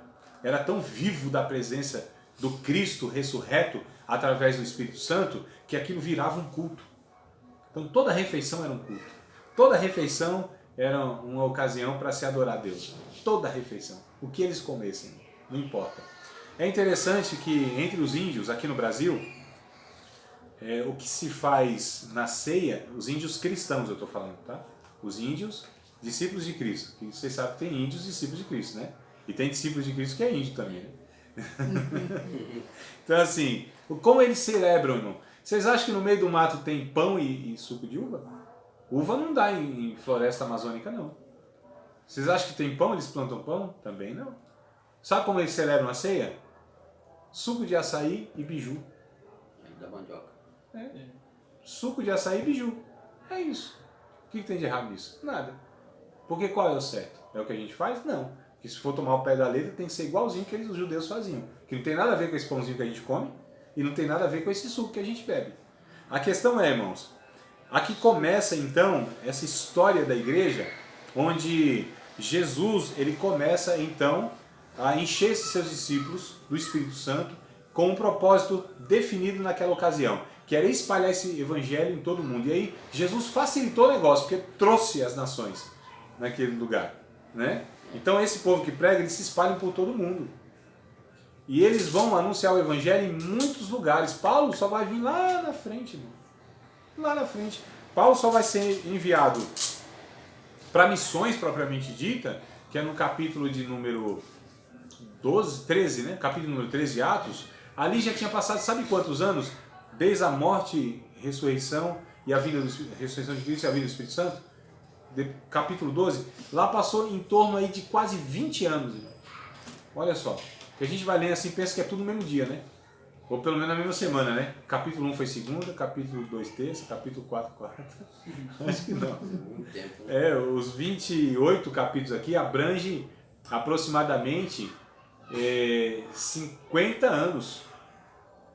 [SPEAKER 1] era tão vivo da presença do Cristo ressurreto através do Espírito Santo que aquilo virava um culto. Então toda refeição era um culto. Toda refeição era uma ocasião para se adorar a Deus. Toda refeição. O que eles comessem, não importa. É interessante que entre os índios aqui no Brasil, o que se faz na ceia, os índios cristãos eu estou falando, tá? Os índios, discípulos de Cristo. Que vocês sabem que tem índios discípulos de Cristo, né? E tem discípulos de Cristo que é índio também, né? Então assim, como eles celebram, irmão? Vocês acham que no meio do mato tem pão e suco de uva? Uva não dá em floresta amazônica, não. Vocês acham que tem pão? Eles plantam pão? Também não. Sabe como eles celebram a ceia? suco de açaí e biju.
[SPEAKER 2] Aí da mandioca.
[SPEAKER 1] Suco de açaí e biju. É isso. O que tem de errado nisso? Nada. Porque qual é o certo? É o que a gente faz? Não. Porque se for tomar o pé da letra, tem que ser igualzinho que os judeus faziam. Que não tem nada a ver com esse pãozinho que a gente come e não tem nada a ver com esse suco que a gente bebe. A questão é, irmãos, aqui começa então essa história da igreja, onde Jesus ele começa então a encher esses seus discípulos do Espírito Santo com um propósito definido naquela ocasião, que era espalhar esse evangelho em todo mundo. E aí Jesus facilitou o negócio, porque trouxe as nações naquele lugar, né? Então esse povo que prega, eles se espalham por todo mundo. E eles vão anunciar o evangelho em muitos lugares. Paulo só vai vir lá na frente, irmão. Lá na frente. Paulo só vai ser enviado para missões propriamente dita, que é no capítulo de número 13, né? Capítulo número 13 de Atos. Ali já tinha passado, sabe quantos anos? Desde a morte, ressurreição e a vinda ressurreição de Cristo e a vinda do Espírito Santo. Capítulo 12. Lá passou em torno aí de quase 20 anos. Irmão. Olha só. Que a gente vai lendo assim, pensa que é tudo no mesmo dia, né? Ou pelo menos na mesma semana, né? Capítulo 1 foi segunda, capítulo 2 terça, capítulo 4 quarta. Acho que não. Os 28 capítulos aqui abrangem aproximadamente 50 anos.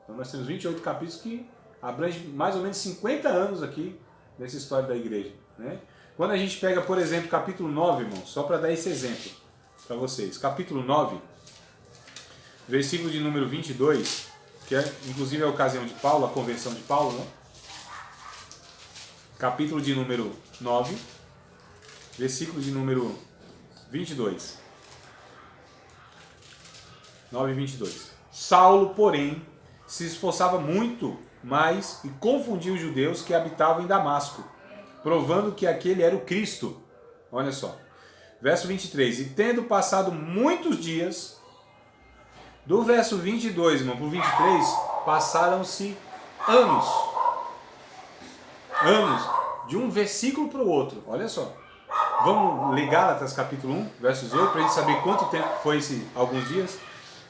[SPEAKER 1] Então nós temos 28 capítulos que abrangem mais ou menos 50 anos aqui nessa história da igreja, né? Quando a gente pega, por exemplo, capítulo 9, irmão, só para dar esse exemplo para vocês. Capítulo 9, versículo de número 22, que é, inclusive é a ocasião de Paulo, a conversão de Paulo, né? Capítulo de número 9, versículo de número 22. 9 e 22. Saulo, porém, se esforçava muito mais e confundia os judeus que habitavam em Damasco, provando que aquele era o Cristo. Olha só. Verso 23. E tendo passado muitos dias, do verso 22, irmão, para o 23, passaram-se anos. Anos. De um versículo para o outro. Olha só. Vamos ler Gálatas capítulo 1, verso 18, para a gente saber quanto tempo foi esse alguns dias.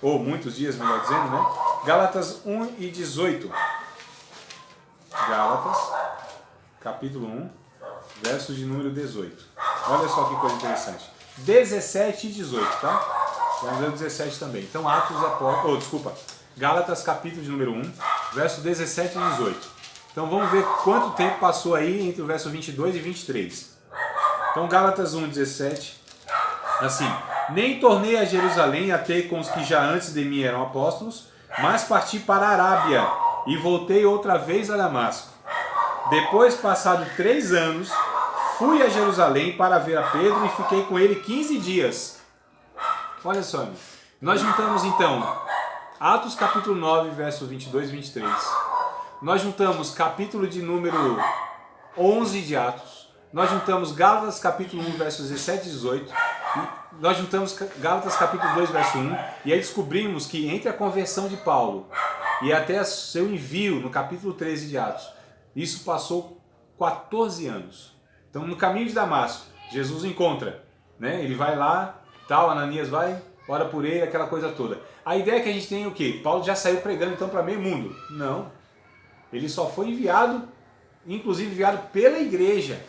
[SPEAKER 1] Ou muitos dias, melhor dizendo, né? Gálatas 1 e 18. Gálatas, capítulo 1, verso de número 18. Olha só que coisa interessante. 17 e 18, tá? Vamos ver o 17 também. Então, Gálatas, capítulo de número 1, verso 17 e 18. Então, vamos ver quanto tempo passou aí entre o verso 22 e 23. Então, Gálatas 1, 17, assim: nem tornei a Jerusalém a ter com os que já antes de mim eram apóstolos, mas parti para a Arábia e voltei outra vez a Damasco. Depois, passado 3 anos, fui a Jerusalém para ver a Pedro e fiquei com ele 15 dias. Olha só, amigo. Nós juntamos então Atos capítulo 9, verso 22 e 23. Nós juntamos capítulo de número 11 de Atos. Nós juntamos Gálatas capítulo 1, versos 17 e 18. E nós juntamos Gálatas capítulo 2, verso 1. E aí descobrimos que entre a conversão de Paulo e até seu envio no capítulo 13 de Atos, isso passou 14 anos. Então no caminho de Damasco, Jesus encontra, né? Ele vai lá, tal, Ananias vai, ora por ele, aquela coisa toda. A ideia que a gente tem é o quê? Paulo já saiu pregando então para meio mundo. Não. Ele só foi enviado, inclusive enviado pela igreja.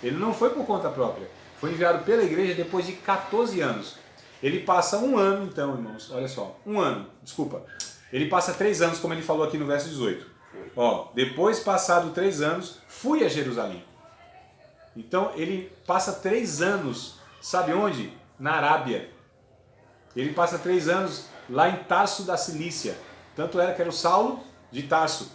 [SPEAKER 1] Ele não foi por conta própria. Foi enviado pela igreja depois de 14 anos. Ele passa 1 ano, então, irmãos, olha só. 1 ano, desculpa. Ele passa 3 anos, como ele falou aqui no verso 18. Ó, depois, passado 3 anos, fui a Jerusalém. Então, ele passa 3 anos, sabe onde? Na Arábia. Ele passa 3 anos lá em Tarso da Cilícia. Tanto era que era o Saulo de Tarso.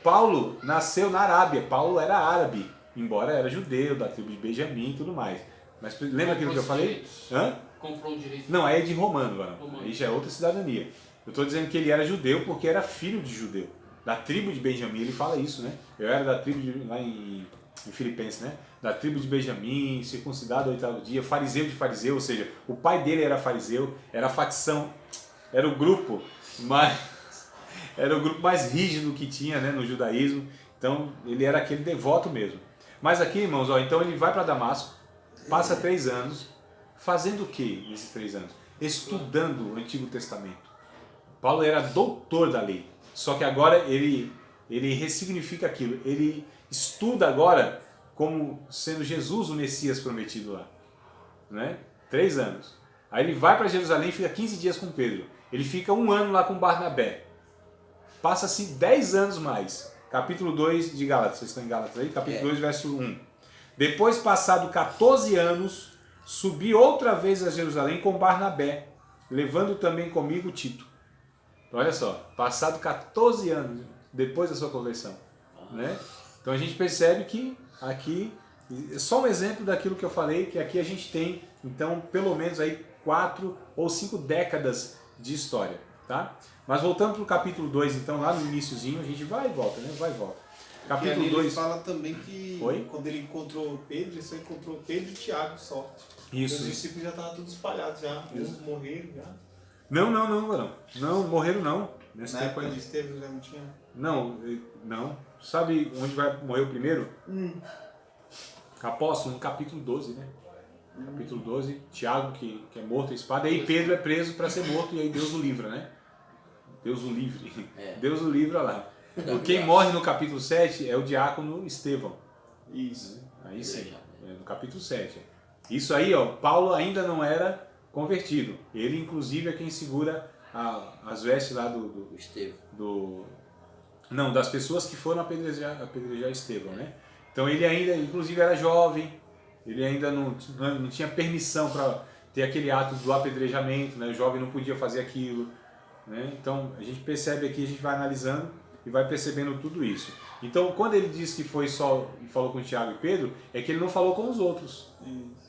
[SPEAKER 1] Paulo nasceu na Arábia. Paulo era árabe, embora era judeu, da tribo de Benjamim e tudo mais. Mas lembra aquilo que eu falei? Hã?
[SPEAKER 4] Comprou o direito.
[SPEAKER 1] Não, aí é de romano, varão. Aí já é outra cidadania. Eu estou dizendo que ele era judeu porque era filho de judeu. Da tribo de Benjamim, ele fala isso, né? Eu era da tribo de, lá em Filipenses, né? Da tribo de Benjamim, circuncidado ao 8º dia, fariseu de fariseu, ou seja, o pai dele era fariseu, era a facção, era o grupo mais rígido que tinha, né, no judaísmo. Então ele era aquele devoto mesmo. Mas aqui, irmãos, ó, então ele vai para Damasco, passa 3 anos, fazendo o que nesses 3 anos? Estudando o Antigo Testamento. Paulo era doutor da lei, só que agora ele ressignifica aquilo. Ele estuda agora como sendo Jesus o Messias prometido lá, né? 3 anos. Aí ele vai para Jerusalém e fica 15 dias com Pedro. Ele fica 1 ano lá com Barnabé. Passa-se 10 anos mais. Capítulo 2 de Gálatas. Vocês estão em Gálatas aí? Capítulo 2, verso 1. Depois, passado 14 anos, subi outra vez a Jerusalém com Barnabé, levando também comigo Tito. Olha só, passado 14 anos depois da sua conversão, né? Então a gente percebe que aqui, é só um exemplo daquilo que eu falei, que aqui a gente tem, então, pelo menos aí 4 ou 5 décadas de história, tá? Mas voltando para o capítulo 2, então, lá no iniciozinho, a gente vai e volta, né? Vai e volta. Capítulo 2.
[SPEAKER 3] Ele fala também que
[SPEAKER 1] Oi?
[SPEAKER 3] quando ele encontrou Pedro, ele só encontrou Pedro e Tiago só.
[SPEAKER 1] Isso.
[SPEAKER 3] Os discípulos já estavam todos espalhados já. Uns morreram já.
[SPEAKER 1] Não, morreram não. Nesse
[SPEAKER 3] Na
[SPEAKER 1] tempo
[SPEAKER 3] época
[SPEAKER 1] aí.
[SPEAKER 3] de Estevão já não tinha.
[SPEAKER 1] Não. Sabe onde vai morrer o primeiro? Apóstolo, no capítulo 12, né? Capítulo 12, Tiago que é morto a espada, e aí Pedro é preso para ser morto, e aí Deus o livra, né? Deus o livre. Deus o livra lá. Quem morre no capítulo 7 é o diácono Estevão.
[SPEAKER 3] Isso.
[SPEAKER 1] Aí sim, no capítulo 7. Isso aí, ó, Paulo ainda não era convertido. Ele, inclusive, é quem segura as vestes lá
[SPEAKER 2] Estevão.
[SPEAKER 1] Não, das pessoas que foram apedrejar Estevão, né? Então ele ainda, inclusive, era jovem, ele ainda não tinha permissão para ter aquele ato do apedrejamento, né? O jovem não podia fazer aquilo, né? Então a gente percebe aqui, a gente vai analisando e vai percebendo tudo isso. Então quando ele diz que foi só e falou com Tiago e Pedro, é que ele não falou com os outros,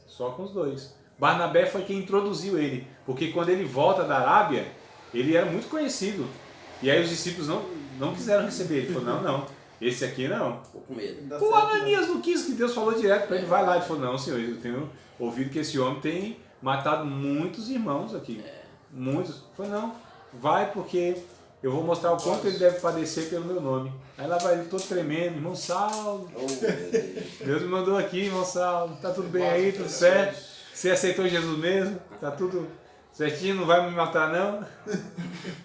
[SPEAKER 1] só com os dois. Barnabé foi quem introduziu ele, porque quando ele volta da Arábia, ele era muito conhecido. E aí os discípulos não quiseram receber. Ele falou, não, esse aqui não.
[SPEAKER 2] Ficou com medo.
[SPEAKER 3] Dá
[SPEAKER 1] O
[SPEAKER 3] certo,
[SPEAKER 1] Ananias não quis, que Deus falou direto para ele, vai lá. Ele falou, não, senhor, eu tenho ouvido que esse homem tem matado muitos irmãos aqui. Muitos. Ele falou, não, vai porque eu vou mostrar o quanto ele deve padecer pelo meu nome. Aí lá vai ele todo tremendo, irmão Saulo.
[SPEAKER 2] Oh, meu Deus.
[SPEAKER 1] Deus me mandou aqui, irmão Saulo. Tá tudo bem aí, tudo certo? Você aceitou Jesus mesmo? Tá tudo certinho, não vai me matar não?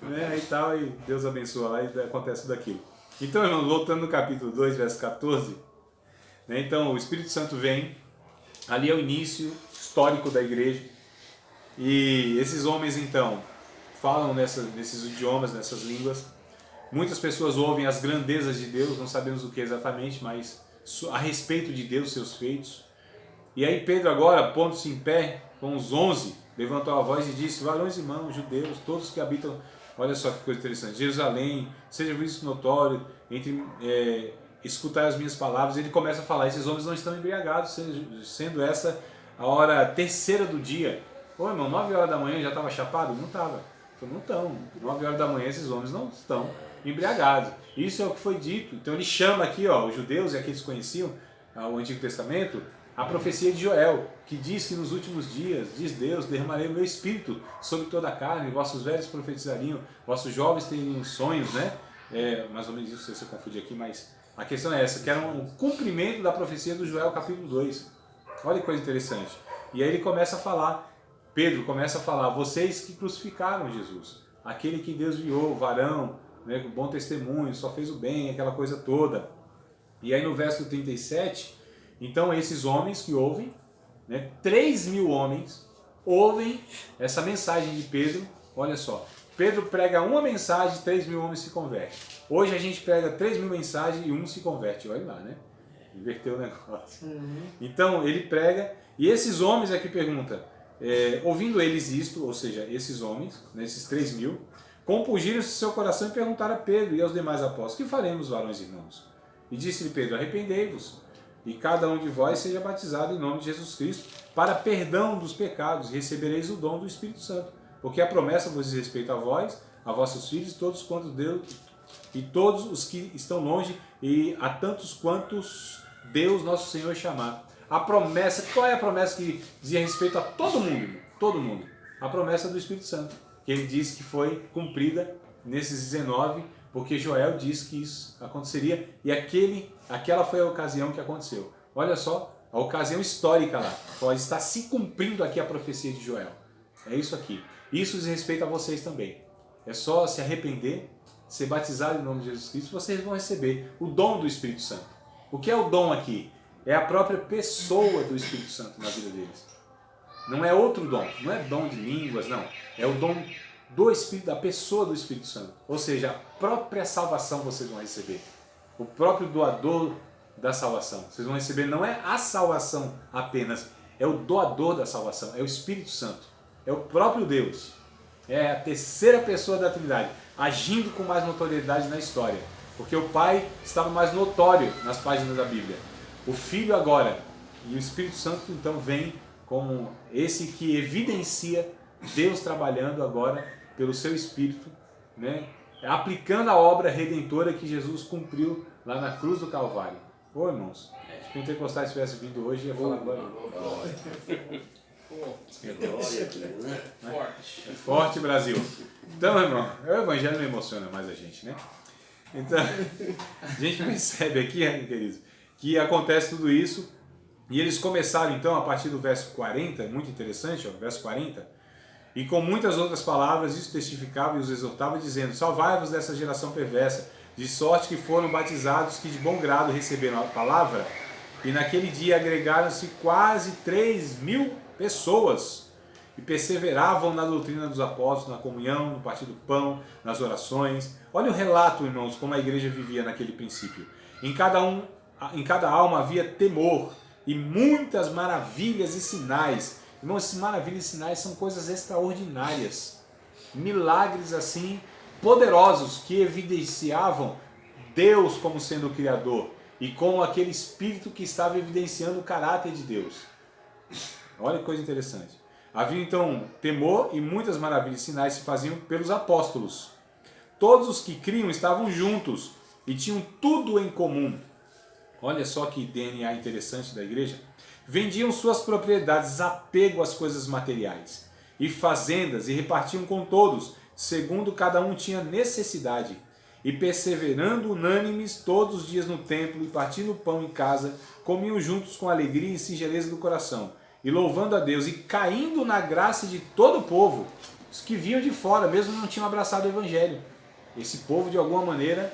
[SPEAKER 1] Né? E tal, e Deus abençoa lá e acontece tudo aquilo. Então, irmão, voltando no capítulo 2, verso 14, né? Então o Espírito Santo vem, ali é o início histórico da igreja, e esses homens então falam nesses idiomas, nessas línguas. Muitas pessoas ouvem as grandezas de Deus, não sabemos o que exatamente, mas a respeito de Deus, seus feitos. E aí Pedro agora, pondo-se em pé com os 11, levantou a voz e disse, varões e irmãos, judeus, todos que habitam, olha só que coisa interessante, Jerusalém, seja visto notório, escutai as minhas palavras. Ele começa a falar, esses homens não estão embriagados, sendo essa a hora terceira do dia. Ô irmão, 9 horas da manhã já estava chapado? Não estava. Não estão. 9 horas da manhã esses homens não estão embriagados. Isso é o que foi dito. Então ele chama aqui, ó, os judeus e aqueles que conheciam o Antigo Testamento, a profecia de Joel, que diz que nos últimos dias, diz Deus, derramarei o meu espírito sobre toda a carne, vossos velhos profetizariam, vossos jovens teriam sonhos, né? Mais ou menos isso, você confunde aqui, mas a questão é essa, que era um cumprimento da profecia do Joel capítulo 2. Olha que coisa interessante. E aí ele começa a falar, Pedro começa a falar, vocês que crucificaram Jesus, aquele que Deus enviou, varão, né, com bom testemunho, só fez o bem, aquela coisa toda. E aí no verso 37, então esses homens que ouvem, né, 3.000 homens ouvem essa mensagem de Pedro. Olha só, Pedro prega uma mensagem e 3.000 homens se convertem. Hoje a gente prega 3.000 mensagens e um se converte, olha lá, né? Inverteu o negócio. Então ele prega, e esses homens aqui perguntam, ouvindo eles isto, ou seja, esses homens, né, esses 3.000, compungiram-se seu coração e perguntaram a Pedro e aos demais apóstolos, que faremos, varões e irmãos? E disse-lhe Pedro, arrependei-vos, e cada um de vós seja batizado em nome de Jesus Cristo, para perdão dos pecados, e recebereis o dom do Espírito Santo. Porque a promessa vos diz respeito a vós, a vossos filhos, todos quantos Deus, e todos os que estão longe, e a tantos quantos Deus nosso Senhor chamar. A promessa, qual é a promessa que dizia respeito a todo mundo? Todo mundo. A promessa do Espírito Santo, que ele disse que foi cumprida nesses 19, porque Joel disse que isso aconteceria, e aquela foi a ocasião que aconteceu. Olha só, a ocasião histórica lá, pode estar se cumprindo aqui a profecia de Joel. É isso aqui. Isso diz respeito a vocês também. É só se arrepender, ser batizado em nome de Jesus Cristo, vocês vão receber o dom do Espírito Santo. O que é o dom aqui? É a própria pessoa do Espírito Santo na vida deles. Não é outro dom, não é dom de línguas, não. É o dom do Espírito, da pessoa do Espírito Santo. Ou seja, a própria salvação vocês vão receber. O próprio doador da salvação. Vocês vão receber, não é a salvação apenas, é o doador da salvação, é o Espírito Santo. É o próprio Deus. É a terceira pessoa da Trindade, agindo com mais notoriedade na história. Porque o Pai estava mais notório nas páginas da Bíblia. O Filho agora, e o Espírito Santo então vem como esse que evidencia Deus trabalhando agora pelo seu Espírito, né? Aplicando a obra redentora que Jesus cumpriu lá na cruz do Calvário. Ô irmãos, se o Pentecostais tivesse vindo hoje, ia falar agora.
[SPEAKER 2] Glória a Deus, né?
[SPEAKER 3] Forte.
[SPEAKER 1] É forte, Brasil. Então, irmão, o Evangelho não emociona mais a gente, né? Então, a gente percebe aqui, queridos, que acontece tudo isso. E eles começaram, então, a partir do verso 40, muito interessante, ó, verso 40, e com muitas outras palavras, isso testificava e os exortava, dizendo: salvai-vos dessa geração perversa, de sorte que foram batizados que de bom grado receberam a palavra. E naquele dia agregaram-se quase 3.000 pessoas e perseveravam na doutrina dos apóstolos, na comunhão, no partir do pão, nas orações. Olha o relato, irmãos, como a igreja vivia naquele princípio. Em cada alma havia temor e muitas maravilhas e sinais. Irmãos, essas maravilhas e sinais são coisas extraordinárias. Milagres assim poderosos que evidenciavam Deus como sendo o Criador e como aquele Espírito que estava evidenciando o caráter de Deus. Olha que coisa interessante. Havia então temor e muitas maravilhas e sinais se faziam pelos apóstolos. Todos os que criam estavam juntos e tinham tudo em comum. Olha só que DNA interessante da igreja. Vendiam suas propriedades, apego às coisas materiais, e fazendas, e repartiam com todos, segundo cada um tinha necessidade. E perseverando unânimes todos os dias no templo, e partindo o pão em casa, comiam juntos com alegria e singeleza do coração, e louvando a Deus, e caindo na graça de todo o povo, os que vinham de fora, mesmo não tinham abraçado o Evangelho. Esse povo, de alguma maneira,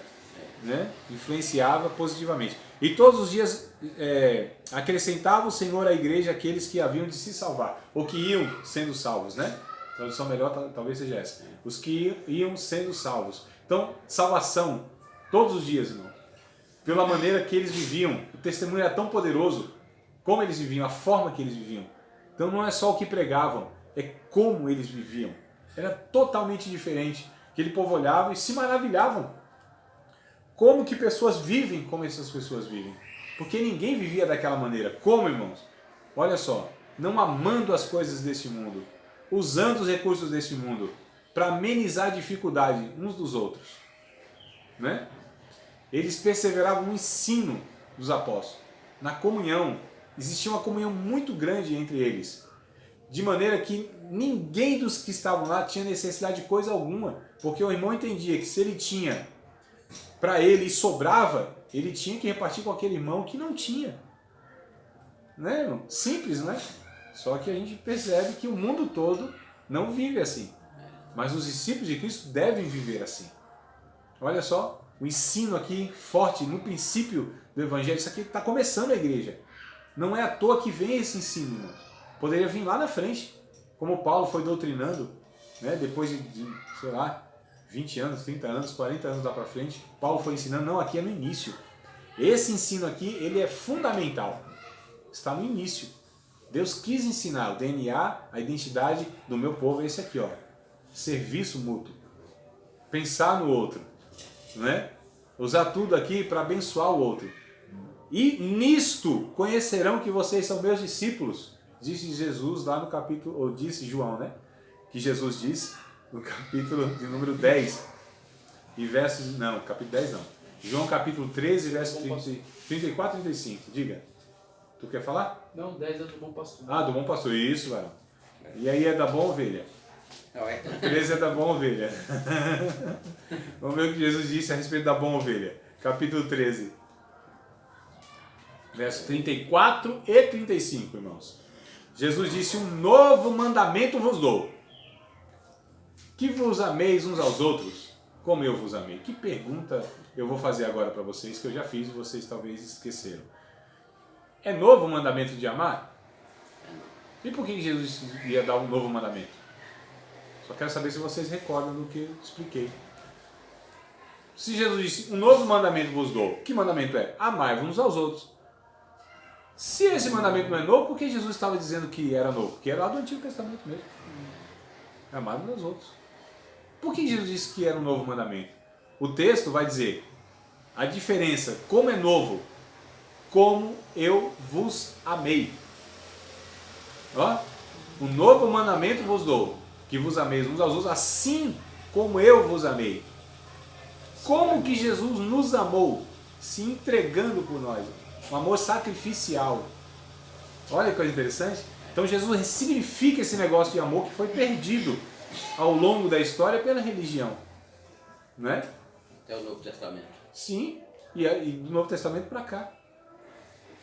[SPEAKER 1] né, influenciava positivamente. E todos os dias acrescentava o Senhor à igreja aqueles que haviam de se salvar, ou que iam sendo salvos, né? A tradução melhor talvez seja essa. Os que iam sendo salvos. Então, salvação, todos os dias, irmão. Pela maneira que eles viviam. O testemunho era tão poderoso, como eles viviam, a forma que eles viviam. Então não é só o que pregavam, é como eles viviam. Era totalmente diferente. Aquele povo olhava e se maravilhavam. Como que pessoas vivem como essas pessoas vivem? Porque ninguém vivia daquela maneira. Como, irmãos? Olha só, não amando as coisas deste mundo, usando os recursos deste mundo para amenizar a dificuldade uns dos outros, né? Eles perseveravam no ensino dos apóstolos, na comunhão. Existia uma comunhão muito grande entre eles, de maneira que ninguém dos que estavam lá tinha necessidade de coisa alguma, porque o irmão entendia que se ele tinha para ele e sobrava, ele tinha que repartir com aquele irmão que não tinha. Né, irmão? Simples, né? Só que a gente percebe que o mundo todo não vive assim. Mas os discípulos de Cristo devem viver assim. Olha só, o ensino aqui forte no princípio do Evangelho. Isso aqui está começando a igreja. Não é à toa que vem esse ensino, irmão. Poderia vir lá na frente, como Paulo foi doutrinando, né? Depois de, sei lá, 20 anos, 30 anos, 40 anos lá para frente, Paulo foi ensinando. Não, aqui é no início. Esse ensino aqui, ele é fundamental. Está no início. Deus quis ensinar o DNA, a identidade do meu povo é esse aqui, ó. Serviço mútuo. Pensar no outro, né? Usar tudo aqui para abençoar o outro. E nisto conhecerão que vocês são meus discípulos, disse Jesus lá no capítulo, ou disse João, né? Que Jesus disse no capítulo de número 10 e versos, não, capítulo 10 não. João capítulo 13, verso 34 e 35. Diga. Tu quer falar?
[SPEAKER 3] Não, 10 é do Bom Pastor.
[SPEAKER 1] Ah, do Bom Pastor, isso, varão. E aí é da Boa Ovelha. 13 é da Boa Ovelha. Vamos ver o que Jesus disse a respeito da Boa Ovelha. Capítulo 13. Verso 34 e 35, irmãos. Jesus disse, um novo mandamento vos dou. que vos ameis uns aos outros, como eu vos amei. Que pergunta eu vou fazer agora para vocês, que eu já fiz e vocês talvez esqueceram. É novo o mandamento de amar? E por que Jesus ia dar um novo mandamento? Só quero saber se vocês recordam do que eu expliquei. Se Jesus disse, um novo mandamento vos dou, que mandamento é? Amai-vos uns aos outros. Se esse mandamento não é novo, por que Jesus estava dizendo que era novo? Porque era lá do Antigo Testamento mesmo. Amar uns aos outros. Por que Jesus disse que era um novo mandamento? O texto vai dizer, a diferença, como é novo, como eu vos amei. Ó, um novo mandamento vos dou, que vos ameis uns aos outros, assim como eu vos amei. Como que Jesus nos amou? Se entregando por nós. Um amor sacrificial. Olha que coisa interessante. Então Jesus ressignifica esse negócio de amor que foi perdido ao longo da história pela religião. Não é?
[SPEAKER 2] Até o Novo Testamento.
[SPEAKER 1] Sim, e do Novo Testamento para cá.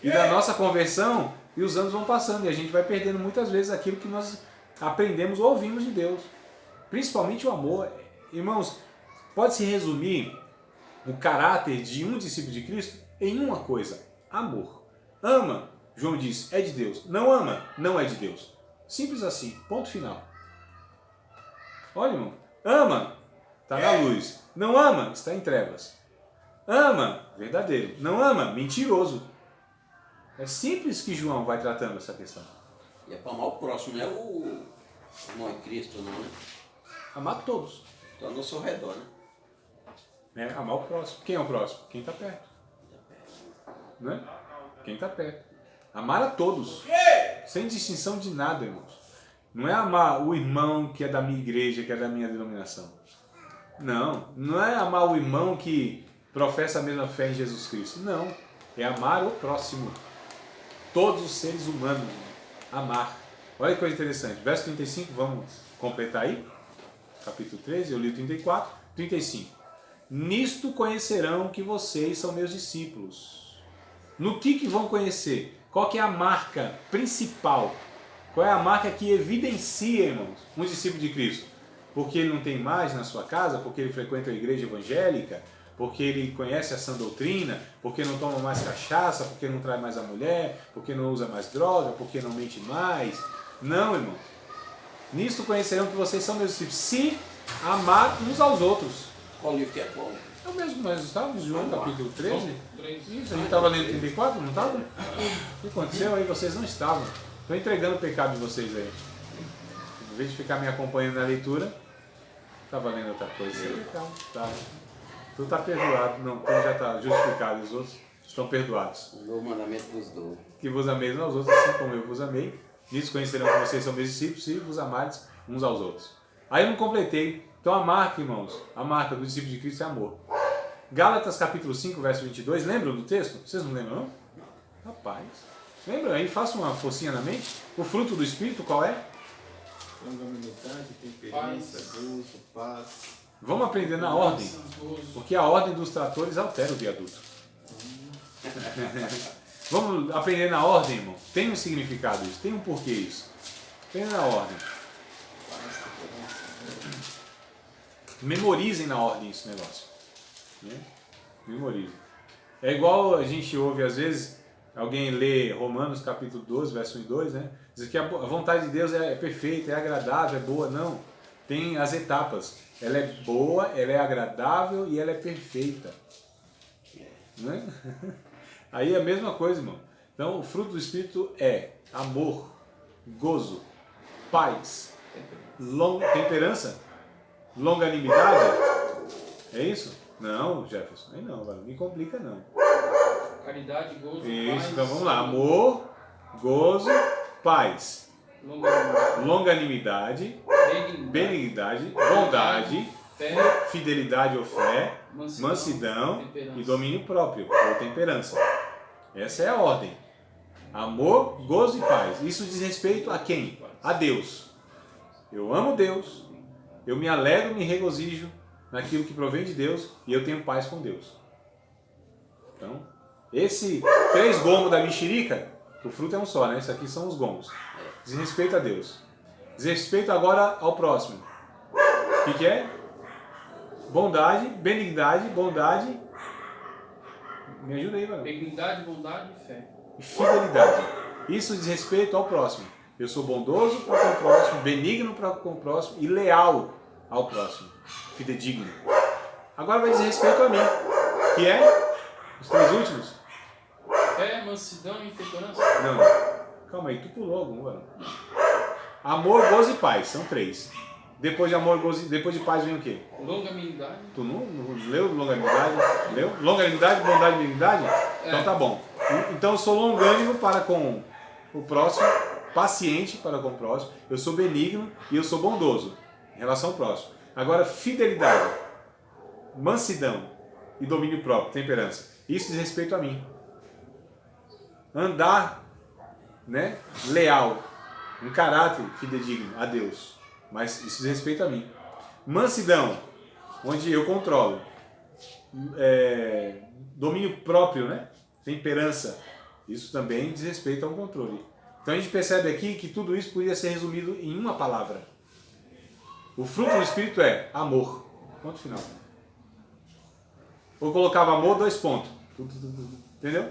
[SPEAKER 1] E da nossa conversão, e os anos vão passando, e a gente vai perdendo muitas vezes aquilo que nós aprendemos ou ouvimos de Deus. Principalmente o amor. Irmãos, pode-se resumir o caráter de um discípulo de Cristo em uma coisa: amor. Ama, João diz, é de Deus. Não ama, não é de Deus. Simples assim, ponto final. Olha, irmão, ama, está na luz. Não ama, está em trevas. Ama, verdadeiro. Não ama, mentiroso. É simples que João vai tratando essa questão.
[SPEAKER 2] E é para amar o próximo, não é o amor em Cristo, não, né?
[SPEAKER 1] Amar todos.
[SPEAKER 2] Então ao nosso redor, né?
[SPEAKER 1] Amar o próximo. Quem é o próximo? Quem está perto. Não é? Quem está perto. Amar a todos. Sem distinção de nada, irmãos. Não é amar o irmão que é da minha igreja, que é da minha denominação. Não. Não é amar o irmão que professa a mesma fé em Jesus Cristo. Não. É amar o próximo. Todos os seres humanos. Amar. Olha que coisa interessante. Verso 35, vamos completar aí. Capítulo 13, eu li o 34. 35. Nisto conhecerão que vocês são meus discípulos. No que vão conhecer? Qual que é a marca principal? Qual é a marca que evidencia, irmãos, um discípulo de Cristo? Porque ele não tem mais na sua casa, porque ele frequenta a igreja evangélica, porque ele conhece a sã doutrina, porque não toma mais cachaça, porque não trai mais a mulher, porque não usa mais droga, porque não mente mais. Não, irmãos. Nisto conhecerão que vocês são meus discípulos, se amar uns aos outros.
[SPEAKER 2] Qual livro que é qual?
[SPEAKER 1] É o mesmo que nós estávamos, João capítulo 13. Isso, a gente estava lendo 34, não estava? O que aconteceu aí? Vocês não estavam. Estou entregando o pecado de vocês aí. Em vez de ficar me acompanhando na leitura, estava lendo outra coisa. Tá. Tu está perdoado. Não, tu já está justificado. Os outros estão perdoados.
[SPEAKER 2] O novo mandamento vos dou.
[SPEAKER 1] Que vos ameis uns aos outros, assim como eu vos amei. Nisso conhecerão que vocês são meus discípulos, se vos amares uns aos outros. Aí eu não completei. Então a marca, irmãos, a marca do discípulo de Cristo é amor. Gálatas capítulo 5, verso 22, lembram do texto? Vocês não lembram, não? Rapaz, lembra aí? Faça uma forcinha na mente. O fruto do Espírito qual é?
[SPEAKER 3] Longanimidade, temperança, gozo, paz.
[SPEAKER 1] Vamos aprender na ordem, porque a ordem dos tratores altera o viaduto. Vamos aprender na ordem, irmão. Tem um significado isso, tem um porquê isso. Aprenda na ordem. Memorizem na ordem esse negócio. Né? Memorizem. É igual a gente ouve às vezes, alguém lê Romanos capítulo 12, verso 1 e 2, né? Diz que a vontade de Deus é perfeita, é agradável, é boa. Não. Tem as etapas. Ela é boa, ela é agradável e ela é perfeita. Né? Aí é a mesma coisa, irmão. Então o fruto do Espírito é amor, gozo, paz, temperança, longanimidade. É isso? Não, Jefferson. Aí não, não me complica não.
[SPEAKER 4] Caridade, gozo,
[SPEAKER 1] Isso,
[SPEAKER 4] paz.
[SPEAKER 1] então vamos lá. Amor, gozo, paz, longanimidade, benignidade, bondade,
[SPEAKER 4] fé,
[SPEAKER 1] fidelidade ou fé, mansidão
[SPEAKER 4] temperança.
[SPEAKER 1] e domínio próprio, ou temperança. Essa é a ordem. Amor, gozo e paz. Isso diz respeito a quem? A Deus. Eu amo Deus, eu me alegro, me regozijo naquilo que provém de Deus e eu tenho paz com Deus. Então, esse 3 gomos da mexerica, o fruto é um só, né? Isso aqui são os gomos. Diz respeito a Deus. Diz respeito agora ao próximo. O que é? Bondade, benignidade, bondade. Me ajuda aí, mano.
[SPEAKER 4] Benignidade, bondade e fé.
[SPEAKER 1] E fidelidade. Isso diz respeito ao próximo. Eu sou bondoso para com o próximo, benigno para com o próximo e leal ao próximo. Fidedigno. Agora vai dizer respeito a mim, que é os 3 últimos.
[SPEAKER 4] Fé, mansidão e temperança.
[SPEAKER 1] Não, calma aí, tu pulou algum, mano. Amor, gozo e paz, são 3. Depois de amor, gozo, depois de paz vem o quê?
[SPEAKER 4] Longanimidade.
[SPEAKER 1] Tu não leu longanimidade? Leu? Longanimidade, bondade e benignidade? Então tá bom. Então eu sou longânimo para com o próximo, paciente para com o próximo, eu sou benigno e eu sou bondoso em relação ao próximo. Agora, fidelidade, mansidão e domínio próprio, temperança. Isso diz respeito a mim. Andar, né, leal, um caráter fidedigno a Deus. Mas isso diz respeito a mim. Mansidão, onde eu controlo. Domínio próprio, né? Temperança. Isso também diz respeito ao controle. Então a gente percebe aqui que tudo isso podia ser resumido em uma palavra. O fruto do Espírito é amor. Ponto final. Ou colocava amor, 2 pontos. Entendeu?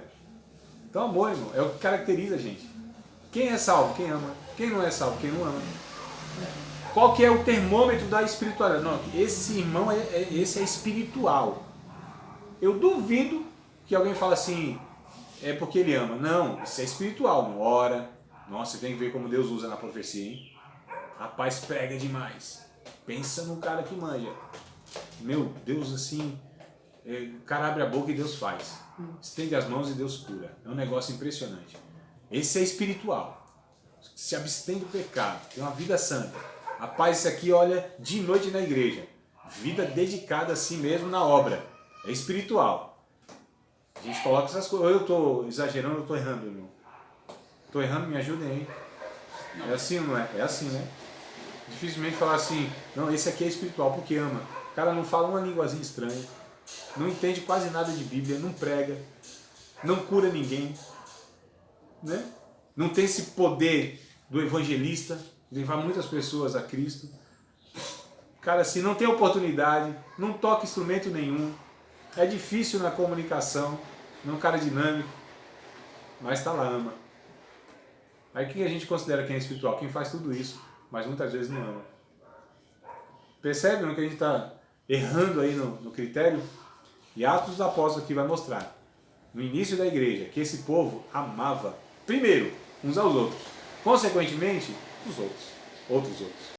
[SPEAKER 1] Então amor, irmão, é o que caracteriza a gente. Quem é salvo? Quem ama. Quem não é salvo? Quem não ama. Qual que é o termômetro da espiritualidade? Não, esse irmão esse é espiritual. Eu duvido que alguém fale assim, é porque ele ama. Não, isso é espiritual. Não ora. Nossa, você tem que ver como Deus usa na profecia, hein? Rapaz, prega demais. Pensa no cara que manja. Meu Deus, assim, o cara abre a boca e Deus faz. Estende as mãos e Deus cura. É um negócio impressionante. Esse é espiritual. Se abstém do pecado. Tem uma vida santa. Rapaz, isso aqui, olha, de noite na igreja. Vida dedicada a si mesmo na obra. É espiritual. A gente coloca essas coisas. Ou eu estou exagerando ou eu estou errando, irmão? Estou errando, me ajudem aí. É assim, não é? É assim, né? Dificilmente falar assim, não, esse aqui é espiritual, porque ama. O cara não fala uma linguazinha estranha, não entende quase nada de Bíblia, não prega, não cura ninguém, né? Não tem esse poder do evangelista, de levar muitas pessoas a Cristo. Cara assim, não tem oportunidade, não toca instrumento nenhum, é difícil na comunicação, não é um cara dinâmico, mas está lá, ama. Aí o que a gente considera quem é espiritual? Quem faz tudo isso, mas muitas vezes não ama. Percebe que a gente está errando aí no critério? E Atos dos Apóstolos aqui vai mostrar, no início da igreja, que esse povo amava, primeiro, uns aos outros, consequentemente, os outros.